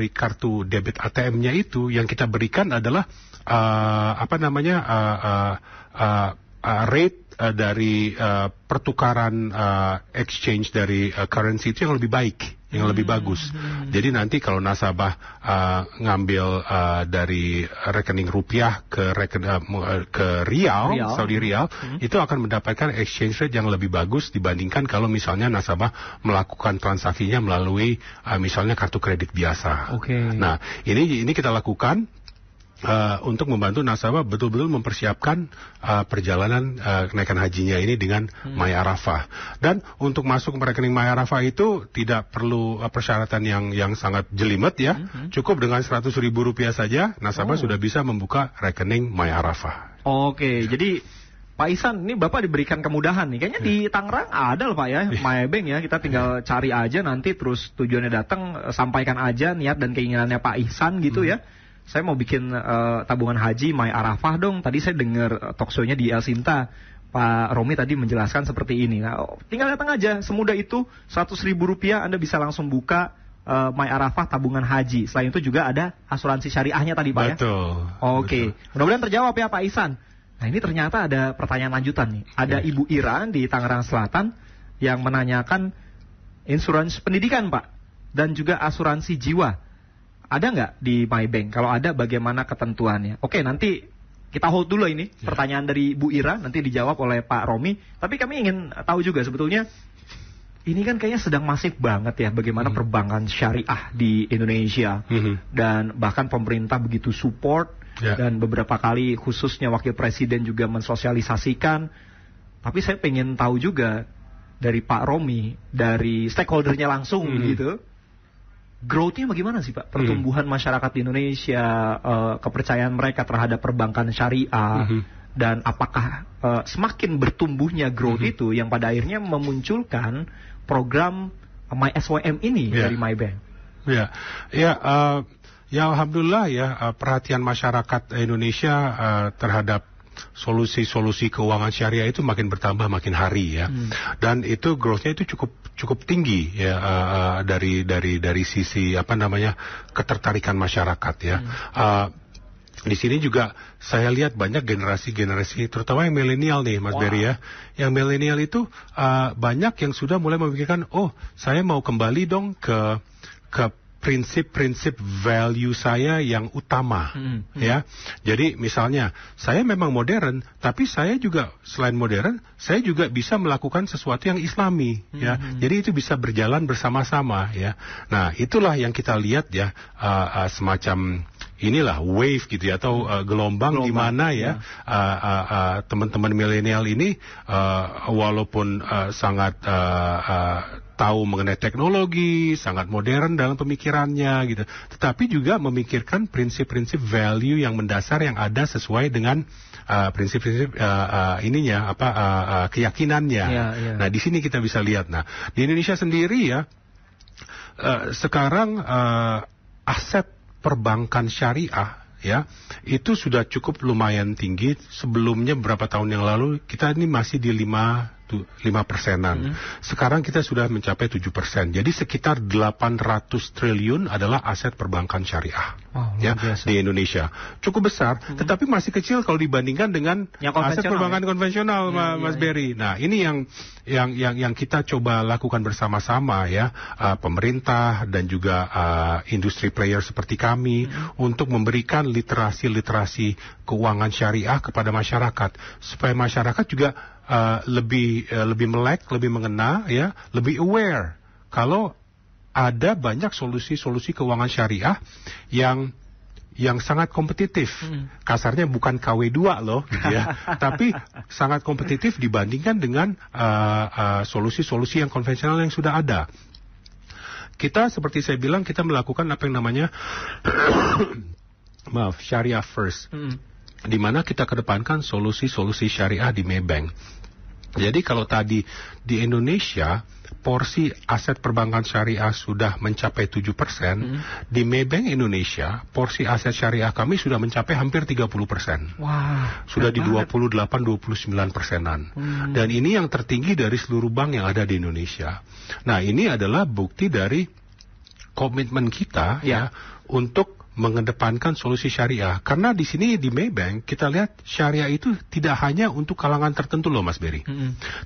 kartu debit ATM-nya itu yang kita berikan adalah rate dari pertukaran exchange dari currency itu yang lebih baik, yang lebih bagus. Jadi nanti kalau nasabah ngambil dari rekening rupiah ke rial, Saudi rial, itu akan mendapatkan exchange rate yang lebih bagus dibandingkan kalau misalnya nasabah melakukan transaksinya melalui misalnya kartu kredit biasa. Nah, ini kita lakukan untuk membantu nasabah betul-betul mempersiapkan perjalanan kenaikan hajinya ini dengan My Arafah. Dan untuk masuk ke rekening My Arafah itu tidak perlu persyaratan yang sangat jelimet ya. Cukup dengan Rp100.000 saja nasabah sudah bisa membuka rekening My Arafah. Jadi Pak Ihsan, ini Bapak diberikan kemudahan nih. Kayaknya di Tangerang ada loh Pak ya, MyBank ya. Kita tinggal cari aja nanti, terus tujuannya datang, sampaikan aja niat dan keinginannya Pak Ihsan gitu ya. Saya mau bikin tabungan haji My Arafah dong. Tadi saya dengar talkshow-nya di El Sinta. Pak Romi tadi menjelaskan seperti ini. Nah, tinggal datang aja, semudah itu. Rp100.000 Anda bisa langsung buka My Arafah tabungan haji. Selain itu juga ada asuransi syariahnya tadi Pak ya. Betul. Mudah-mudahan terjawab ya Pak Ihsan. Nah, ini ternyata ada pertanyaan lanjutan nih. Ada Ibu Ira di Tangerang Selatan yang menanyakan insuransi pendidikan Pak, dan juga asuransi jiwa. Ada nggak di MyBank? Kalau ada, bagaimana ketentuannya? Oke, nanti kita hold dulu ini pertanyaan dari Bu Ira, nanti dijawab oleh Pak Romi. Tapi kami ingin tahu juga sebetulnya, ini kan kayaknya sedang masif banget ya bagaimana perbankan syariah di Indonesia. Dan bahkan pemerintah begitu support, dan beberapa kali khususnya Wakil Presiden juga mensosialisasikan. Tapi saya pengen tahu juga dari Pak Romi, dari stakeholdernya langsung gitu, growth-nya bagaimana sih Pak? Pertumbuhan masyarakat di Indonesia, kepercayaan mereka terhadap perbankan syariah, dan apakah semakin bertumbuhnya growth itu yang pada akhirnya memunculkan program MySWM ini dari MyBank? Ya alhamdulillah ya, perhatian masyarakat Indonesia terhadap solusi-solusi keuangan syariah itu makin bertambah makin hari ya. Dan itu growth-nya itu cukup tinggi ya, dari sisi ketertarikan masyarakat ya. Di sini juga saya lihat banyak generasi terutama yang milenial nih Mas Berry ya. Yang milenial itu banyak yang sudah mulai memikirkan, saya mau kembali dong ke prinsip-prinsip value saya yang utama ya. Jadi misalnya saya memang modern, tapi saya juga selain modern, saya juga bisa melakukan sesuatu yang islami ya. Jadi itu bisa berjalan bersama-sama ya. Nah, itulah yang kita lihat ya, semacam inilah wave gitu ya, atau gelombang di mana ya, teman-teman milenial ini walaupun sangat tahu mengenai teknologi, sangat modern dalam pemikirannya gitu, tetapi juga memikirkan prinsip-prinsip value yang mendasar yang ada sesuai dengan prinsip-prinsip keyakinannya. Nah, di sini kita bisa lihat. Nah, di Indonesia sendiri ya, sekarang aset perbankan syariah ya itu sudah cukup lumayan tinggi. Sebelumnya beberapa tahun yang lalu kita ini masih di 5%-an. Sekarang kita sudah mencapai 7%. Jadi sekitar 800 triliun adalah aset perbankan syariah ya di Indonesia. Cukup besar, tetapi masih kecil kalau dibandingkan dengan aset perbankan konvensional, Mas Berry. Nah, ini yang kita coba lakukan bersama-sama ya, pemerintah dan juga industri player seperti kami untuk memberikan literasi keuangan syariah kepada masyarakat, supaya masyarakat juga lebih melek, lebih mengena ya, lebih aware kalau ada banyak solusi-solusi keuangan syariah yang yang sangat kompetitif. Kasarnya bukan KW2 loh, gitu ya. Tapi sangat kompetitif dibandingkan dengan solusi-solusi yang konvensional yang sudah ada. Kita seperti saya bilang, kita melakukan apa yang namanya Syariah First. Di mana kita kedepankan solusi-solusi syariah di Maybank. Jadi kalau tadi di Indonesia porsi aset perbankan syariah sudah mencapai 7%, di Maybank Indonesia porsi aset syariah kami sudah mencapai hampir 30%. Wah, sudah di 28-29%-an. Dan ini yang tertinggi dari seluruh bank yang ada di Indonesia. Nah, ini adalah bukti dari komitmen kita ya untuk mengedepankan solusi syariah. Karena di sini di Maybank kita lihat syariah itu tidak hanya untuk kalangan tertentu loh Mas Berry,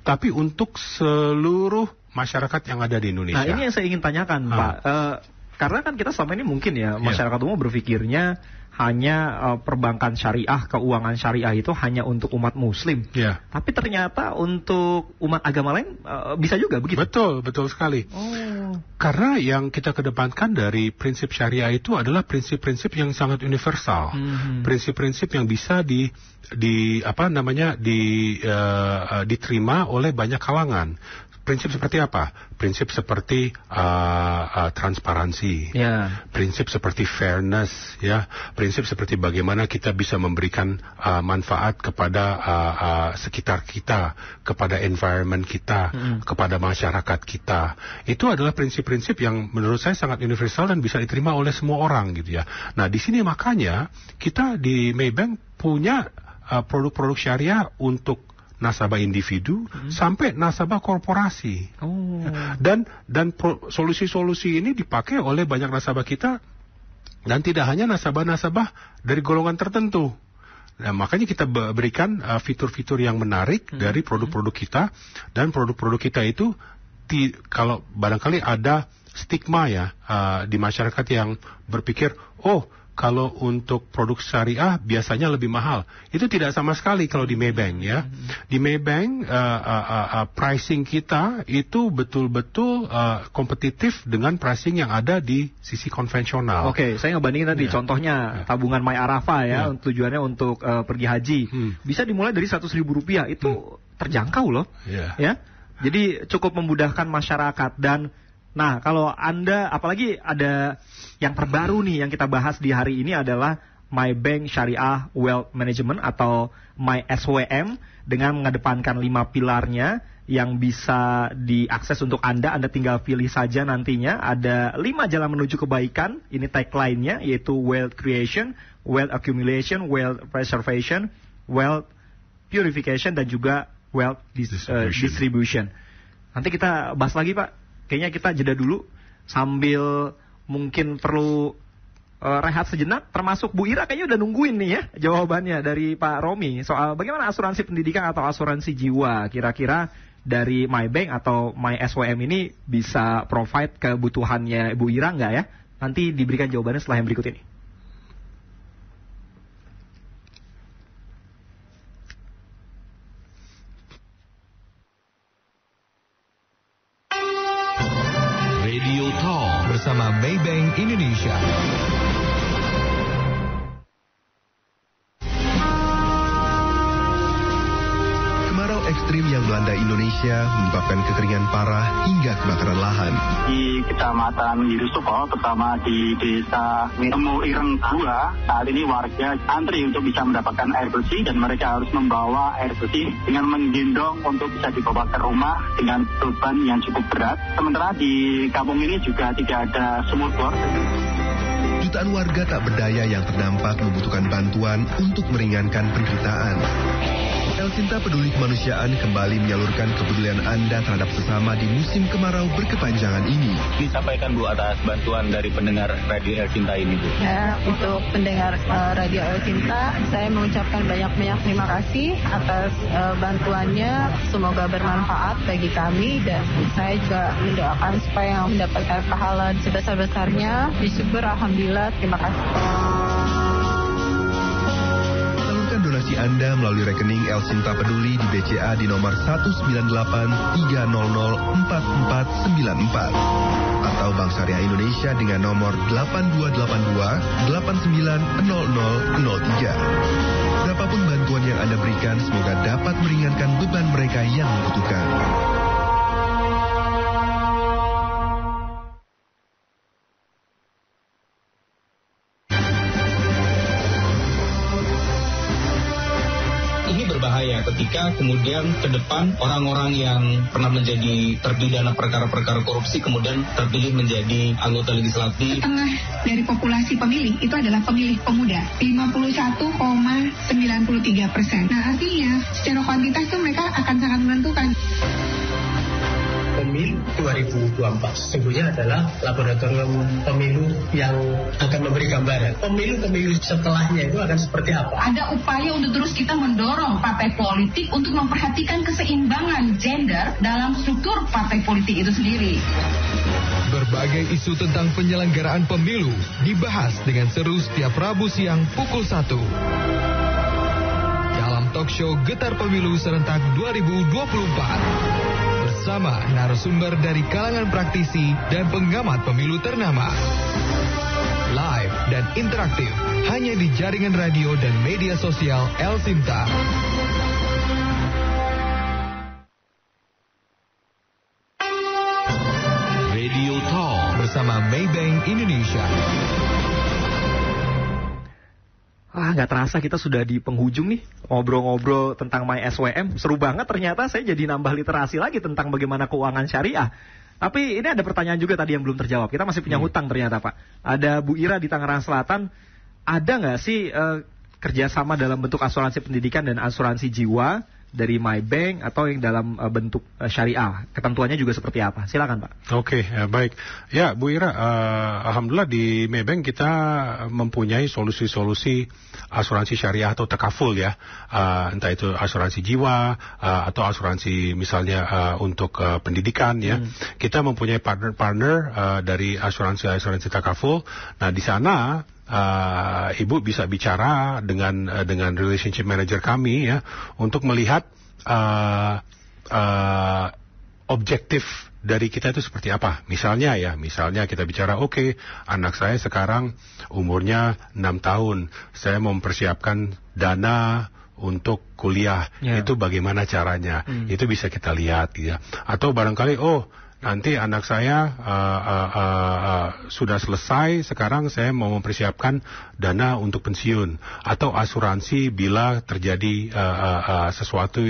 tapi untuk seluruh masyarakat yang ada di Indonesia. Nah, ini yang saya ingin tanyakan Pak. Karena kan kita selama ini mungkin ya masyarakat umum berpikirnya hanya perbankan syariah, keuangan syariah itu hanya untuk umat muslim. Tapi ternyata untuk umat agama lain bisa juga begitu. Betul sekali. Karena yang kita kedepankan dari prinsip syariah itu adalah prinsip-prinsip yang sangat universal. Prinsip-prinsip yang bisa diterima oleh banyak kalangan. Prinsip seperti apa? Prinsip seperti transparansi, prinsip seperti fairness, ya, prinsip seperti bagaimana kita bisa memberikan manfaat kepada sekitar kita, kepada environment kita, kepada masyarakat kita. Itu adalah prinsip-prinsip yang menurut saya sangat universal dan bisa diterima oleh semua orang, gitu ya. Nah, di sini makanya kita di Maybank punya produk-produk syariah untuk nasabah individu sampai nasabah korporasi. Dan solusi-solusi ini dipakai oleh banyak nasabah kita dan tidak hanya nasabah-nasabah dari golongan tertentu. Nah, makanya kita berikan fitur-fitur yang menarik dari produk-produk kita, dan produk-produk kita itu kalau barangkali ada stigma ya di masyarakat yang berpikir, kalau untuk produk syariah biasanya lebih mahal. Itu tidak sama sekali kalau di Maybank ya. Di Maybank pricing kita itu betul-betul kompetitif dengan pricing yang ada di sisi konvensional. Oke, saya ngebandingin tadi contohnya tabungan My Arafah ya, tujuannya untuk pergi haji. Bisa dimulai dari Rp100.000, itu terjangkau loh. Ya. Jadi cukup memudahkan masyarakat. Dan nah, kalau Anda, apalagi ada yang terbaru nih yang kita bahas di hari ini adalah Maybank Syariah Wealth Management atau MySWM dengan mengedepankan 5 pilarnya yang bisa diakses untuk Anda. Anda tinggal pilih saja nantinya. Ada 5 jalan menuju kebaikan. Ini tagline-nya, yaitu Wealth Creation, Wealth Accumulation, Wealth Preservation, Wealth Purification, dan juga Wealth Distribution. Nanti kita bahas lagi Pak. Kayaknya kita jeda dulu sambil mungkin perlu rehat sejenak, termasuk Bu Ira kayaknya udah nungguin nih ya jawabannya dari Pak Romi soal bagaimana asuransi pendidikan atau asuransi jiwa kira-kira dari Maybank atau MySWM ini bisa provide kebutuhannya Bu Ira nggak ya? Nanti diberikan jawabannya setelah yang berikut ini. Bersama Maybank Indonesia. Kemarau ekstrim yang melanda Indonesia menyebabkan kekeringan parah hingga kebakaran lahan. Di Kecamatan Girusuko, terutama di Desa Temu Ireng 2, saat ini warga antri untuk bisa mendapatkan air bersih, dan mereka harus membawa air bersih dengan menggendong untuk bisa dibawa ke rumah dengan beban yang cukup berat. Sementara di kampung ini juga tidak ada sumur bor. Jutaan warga tak berdaya yang terdampak membutuhkan bantuan untuk meringankan penderitaan. El Sinta Peduli Kemanusiaan kembali menyalurkan kepedulian Anda terhadap sesama di musim kemarau berkepanjangan ini. Disampaikan Bu atas bantuan dari pendengar Radio El Sinta ini Bu. Ya, untuk pendengar Radio El Sinta, saya mengucapkan banyak-banyak terima kasih atas bantuannya. Semoga bermanfaat bagi kami, dan saya juga mendoakan supaya mendapatkan pahala sebesar-besarnya. Disyukur, alhamdulillah, terima kasih. Donasi Anda melalui rekening El Sinta Peduli di BCA di nomor 198304494 atau Bank Syariah Indonesia dengan nomor 8282890000 Berapapun bantuan yang Anda berikan, semoga dapat meringankan beban mereka yang membutuhkan. Ini berbahaya ketika kemudian ke depan orang-orang yang pernah menjadi terpidana perkara-perkara korupsi kemudian terpilih menjadi anggota legislatif. Setengah dari populasi pemilih itu adalah pemilih pemuda, 51,93%. Nah artinya secara kuantitas itu mereka akan sangat menentukan. Pemilu 2024 sesungguhnya adalah laboratorium pemilu yang akan memberi gambaran. Pemilu-pemilu setelahnya itu akan seperti apa? Ada upaya untuk terus kita mendorong partai politik untuk memperhatikan keseimbangan gender dalam struktur partai politik itu sendiri. Berbagai isu tentang penyelenggaraan pemilu dibahas dengan seru setiap Rabu siang pukul 1. Dalam talk show Getar Pemilu Serentak 2024. Bersama narasumber dari kalangan praktisi dan pengamat pemilu ternama. Live dan interaktif hanya di jaringan radio dan media sosial El Sinta. Radio Talk bersama Maybank Indonesia. Nggak terasa kita sudah di penghujung nih, ngobrol-ngobrol tentang MySWM. Seru banget ternyata, saya jadi nambah literasi lagi tentang bagaimana keuangan syariah. Tapi ini ada pertanyaan juga tadi yang belum terjawab. Kita masih punya hutang ternyata Pak. Ada Bu Ira di Tangerang Selatan, ada nggak sih kerjasama dalam bentuk asuransi pendidikan dan asuransi jiwa dari MyBank atau yang dalam bentuk syariah? Ketentuannya juga seperti apa? Silakan Pak. Oke, baik. Ya Bu Ira, alhamdulillah di MyBank kita mempunyai solusi-solusi asuransi syariah atau takaful ya. Entah itu asuransi jiwa atau asuransi misalnya untuk pendidikan ya. Kita mempunyai partner-partner dari asuransi takaful. Nah di sana Ibu bisa bicara dengan relationship manager kami ya untuk melihat objektif dari kita itu seperti apa. Misalnya kita bicara oke, anak saya sekarang umurnya 6 tahun, saya mau mempersiapkan dana untuk kuliah, itu bagaimana caranya? Itu bisa kita lihat ya. Atau barangkali nanti anak saya sudah selesai, sekarang saya mau mempersiapkan dana untuk pensiun atau asuransi bila terjadi sesuatu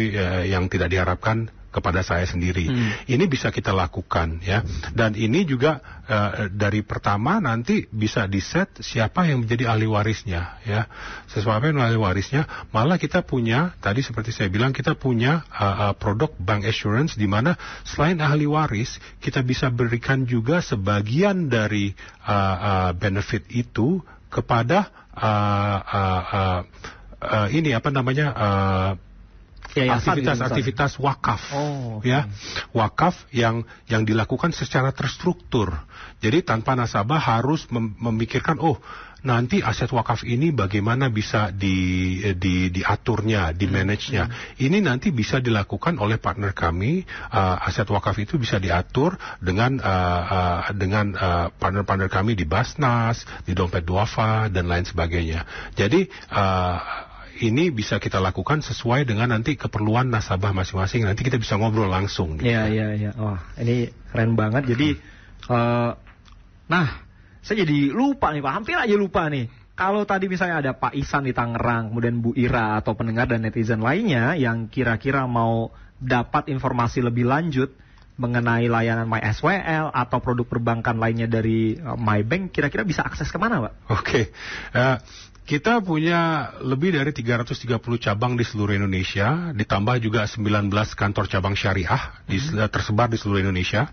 yang tidak diharapkan kepada saya sendiri. Ini bisa kita lakukan ya. Dan ini juga dari pertama nanti bisa diset siapa yang menjadi ahli warisnya ya. Siapa yang ahli warisnya, malah kita punya tadi seperti saya bilang kita punya produk bank assurance di mana selain ahli waris kita bisa berikan juga sebagian dari benefit itu kepada aktivitas wakaf ya, wakaf yang dilakukan secara terstruktur. Jadi tanpa nasabah harus memikirkan nanti aset wakaf ini bagaimana bisa diaturnya, dimanage-nya. Ini nanti bisa dilakukan oleh partner kami. Aset wakaf itu bisa diatur dengan partner-partner kami di Basnas, di Dompet Duafa dan lain sebagainya. Jadi ini bisa kita lakukan sesuai dengan nanti keperluan nasabah masing-masing. Nanti kita bisa ngobrol langsung. Gitu. Iya. Wah, ini keren banget. Jadi, saya jadi lupa nih Pak. Hampir aja lupa nih. Kalau tadi misalnya ada Pak Isan di Tangerang, kemudian Bu Ira atau pendengar dan netizen lainnya yang kira-kira mau dapat informasi lebih lanjut mengenai layanan MySWL atau produk perbankan lainnya dari MyBank, kira-kira bisa akses kemana Pak? Oke. Kita punya lebih dari 330 cabang di seluruh Indonesia, ditambah juga 19 kantor cabang syariah tersebar di seluruh Indonesia.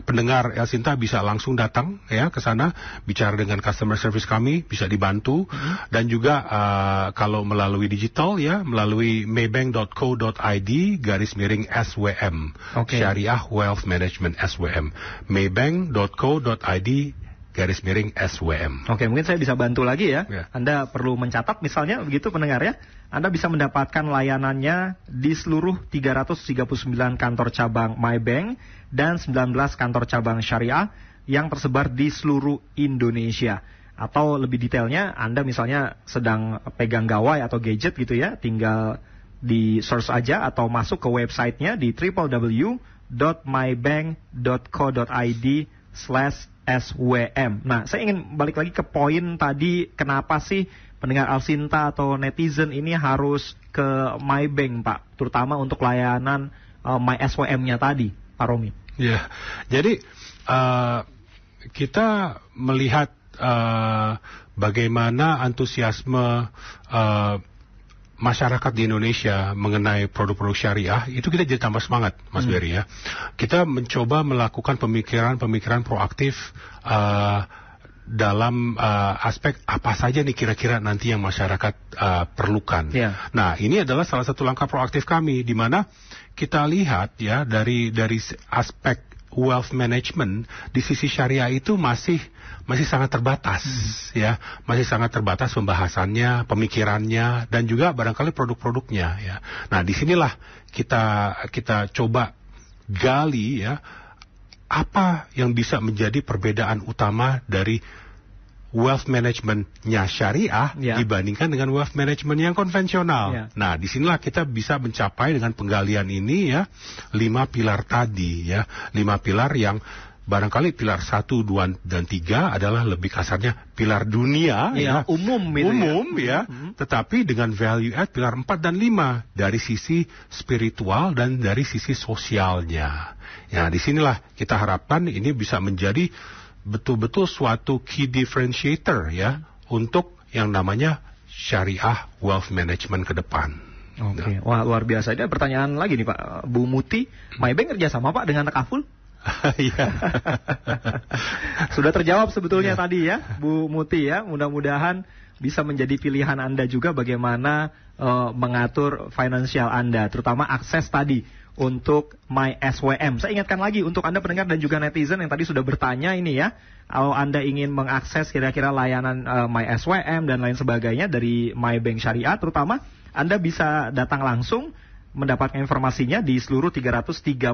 Pendengar El Sinta bisa langsung datang ya ke sana, bicara dengan customer service kami, bisa dibantu. Dan juga kalau melalui digital ya, melalui maybank.co.id/SWM. Syariah Wealth Management SWM. maybank.co.id/SWM. Oke, mungkin saya bisa bantu lagi ya. Anda perlu mencatat misalnya begitu pendengar ya. Anda bisa mendapatkan layanannya di seluruh 339 kantor cabang MyBank dan 19 kantor cabang syariah yang tersebar di seluruh Indonesia. Atau lebih detailnya, Anda misalnya sedang pegang gawai atau gadget gitu ya, tinggal di search aja atau masuk ke websitenya di www.mybank.co.id/SWM. Nah, saya ingin balik lagi ke poin tadi, kenapa sih pendengar Alsinta atau netizen ini harus ke MyBank, Pak? Terutama untuk layanan MySWM-nya tadi, Pak Romi. Ya, jadi kita melihat bagaimana antusiasme masyarakat di Indonesia mengenai produk-produk syariah, itu kita jadi tambah semangat, Mas Berry ya. Kita mencoba melakukan pemikiran proaktif dalam aspek apa saja nih kira-kira nanti yang masyarakat perlukan. Yeah. Nah, ini adalah salah satu langkah proaktif kami, di mana kita lihat ya dari aspek wealth management di sisi syariah itu masih sangat terbatas ya, masih sangat terbatas pembahasannya, pemikirannya, dan juga barangkali produk-produknya ya. Nah, disinilah kita coba gali ya, apa yang bisa menjadi perbedaan utama dari wealth management-nya syariah dibandingkan dengan wealth management yang konvensional. Nah, disinilah kita bisa mencapai dengan penggalian ini ya, 5 pilar tadi ya, 5 pilar yang barangkali pilar 1, 2, dan 3 adalah lebih kasarnya pilar dunia ya, umum ya. Tetapi dengan value add pilar 4 dan 5 dari sisi spiritual dan dari sisi sosialnya. Ya, disinilah kita harapkan ini bisa menjadi betul-betul suatu key differentiator ya untuk yang namanya syariah wealth management ke depan. Oke, wah luar biasa. Ini pertanyaan lagi nih Pak, Bu Muti, MyBank kerjasama Pak dengan Takaful? Sudah terjawab sebetulnya tadi ya, Bu Muti ya. Mudah-mudahan bisa menjadi pilihan Anda juga bagaimana mengatur finansial Anda, terutama akses tadi untuk MySWM. Saya ingatkan lagi untuk Anda pendengar dan juga netizen yang tadi sudah bertanya ini ya, kalau Anda ingin mengakses kira-kira layanan MySWM dan lain sebagainya dari MyBank Syariah, terutama Anda bisa datang langsung mendapatkan informasinya di seluruh 339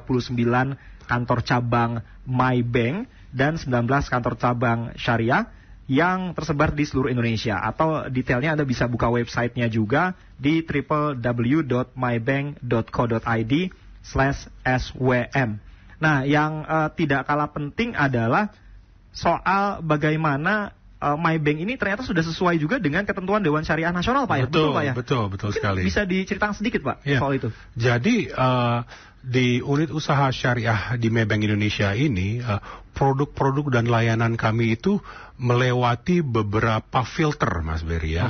kantor cabang MyBank dan 19 kantor cabang Syariah yang tersebar di seluruh Indonesia. Atau detailnya Anda bisa buka websitenya juga di www.mybank.co.id/SWM. Nah, yang tidak kalah penting adalah soal bagaimana MyBank ini ternyata sudah sesuai juga dengan ketentuan Dewan Syariah Nasional, Pak ya? Betul, Pak ya? Betul sekali. Bisa diceritakan sedikit, Pak, soal itu? Jadi, di unit usaha syariah di MyBank Indonesia ini, produk-produk dan layanan kami itu melewati beberapa filter, Mas Berry ya.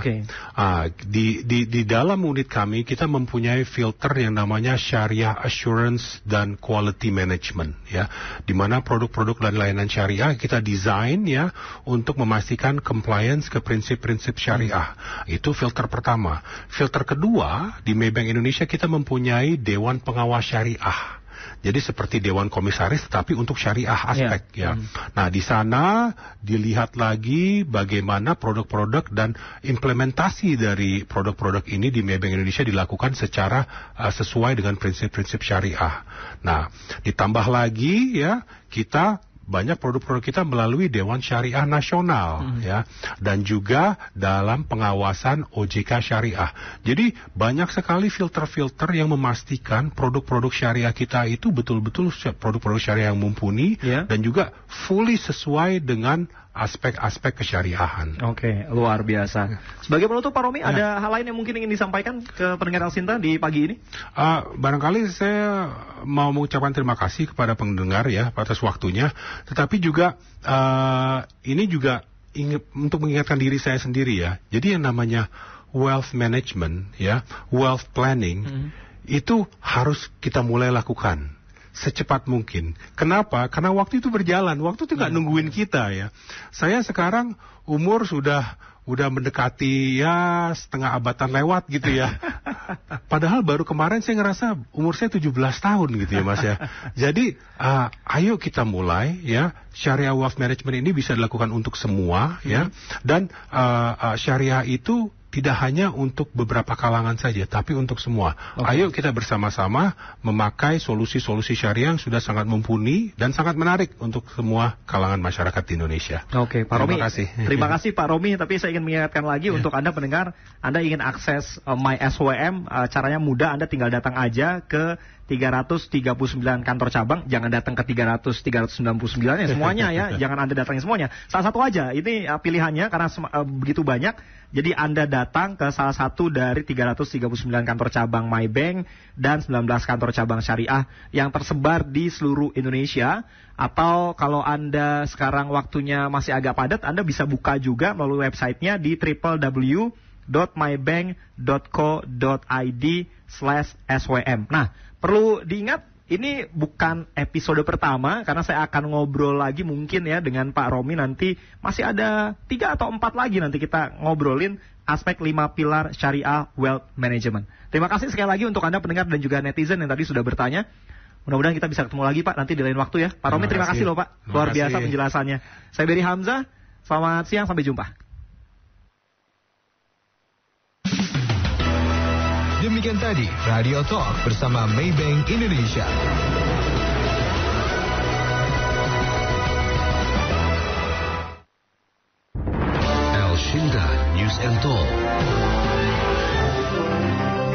Di dalam unit kami kita mempunyai filter yang namanya Syariah Assurance dan Quality Management ya, di mana produk-produk dan layanan syariah kita desain ya untuk memastikan compliance ke prinsip-prinsip syariah. Itu filter pertama. Filter kedua, di MyBank Indonesia kita mempunyai Dewan Pengawas Syariah. Jadi seperti Dewan Komisaris tetapi untuk syariah aspek ya. Nah, di sana dilihat lagi bagaimana produk-produk dan implementasi dari produk-produk ini di MyBank Indonesia dilakukan secara sesuai dengan prinsip-prinsip syariah. Nah, ditambah lagi ya, kita banyak produk-produk kita melalui Dewan Syariah Nasional ya, dan juga dalam pengawasan OJK Syariah. Jadi banyak sekali filter-filter yang memastikan produk-produk syariah kita itu betul-betul produk-produk syariah yang mumpuni dan juga fully sesuai dengan aspek-aspek kesyariahan. Oke, luar biasa. Sebagai penutup, Pak Romi, ada hal lain yang mungkin ingin disampaikan ke pendengar Alsinta di pagi ini? Barangkali saya mau mengucapkan terima kasih kepada pendengar ya atas waktunya, tetapi juga ini juga untuk mengingatkan diri saya sendiri ya. Jadi yang namanya wealth management ya, wealth planning itu harus kita mulai lakukan secepat mungkin. Kenapa? Karena waktu itu berjalan, waktu itu nggak nungguin kita ya. Saya sekarang umur sudah mendekati ya setengah abadan lewat gitu ya. Padahal baru kemarin saya ngerasa umur saya 17 tahun gitu ya Mas ya. Jadi ayo kita mulai ya, syariah wealth management ini bisa dilakukan untuk semua ya. Dan syariah itu tidak hanya untuk beberapa kalangan saja, tapi untuk semua. Ayo kita bersama-sama memakai solusi-solusi syariah yang sudah sangat mumpuni dan sangat menarik untuk semua kalangan masyarakat di Indonesia. Oke, Pak Romi. Terima kasih Pak Romi, tapi saya ingin mengingatkan lagi untuk Anda pendengar, Anda ingin akses MySWM, caranya mudah, Anda tinggal datang aja ke 339 kantor cabang, jangan datang ke 399 ya semuanya ya, jangan Anda datangin semuanya. Salah satu aja, ini pilihannya karena begitu banyak, jadi Anda datang ke salah satu dari 339 kantor cabang MyBank dan 19 kantor cabang syariah yang tersebar di seluruh Indonesia. Atau kalau Anda sekarang waktunya masih agak padat, Anda bisa buka juga melalui websitenya di www.mybank.co.id/swm. Nah, perlu diingat, ini bukan episode pertama, karena saya akan ngobrol lagi mungkin ya dengan Pak Romi nanti. Masih ada 3 atau 4 lagi nanti kita ngobrolin aspek 5 pilar syariah wealth management. Terima kasih sekali lagi untuk Anda pendengar dan juga netizen yang tadi sudah bertanya. Mudah-mudahan kita bisa ketemu lagi Pak nanti di lain waktu ya. Pak Romi, terima kasih loh Pak, luar biasa penjelasannya. Saya Beri Hamzah, selamat siang, sampai jumpa. Demikian tadi Radio Talk bersama Maybank Indonesia. El Shinta News and Talk.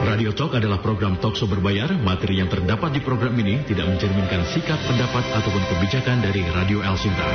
Radio Talk adalah program talkshow berbayar. Materi yang terdapat di program ini tidak mencerminkan sikap, pendapat, ataupun kebijakan dari Radio El Shinta.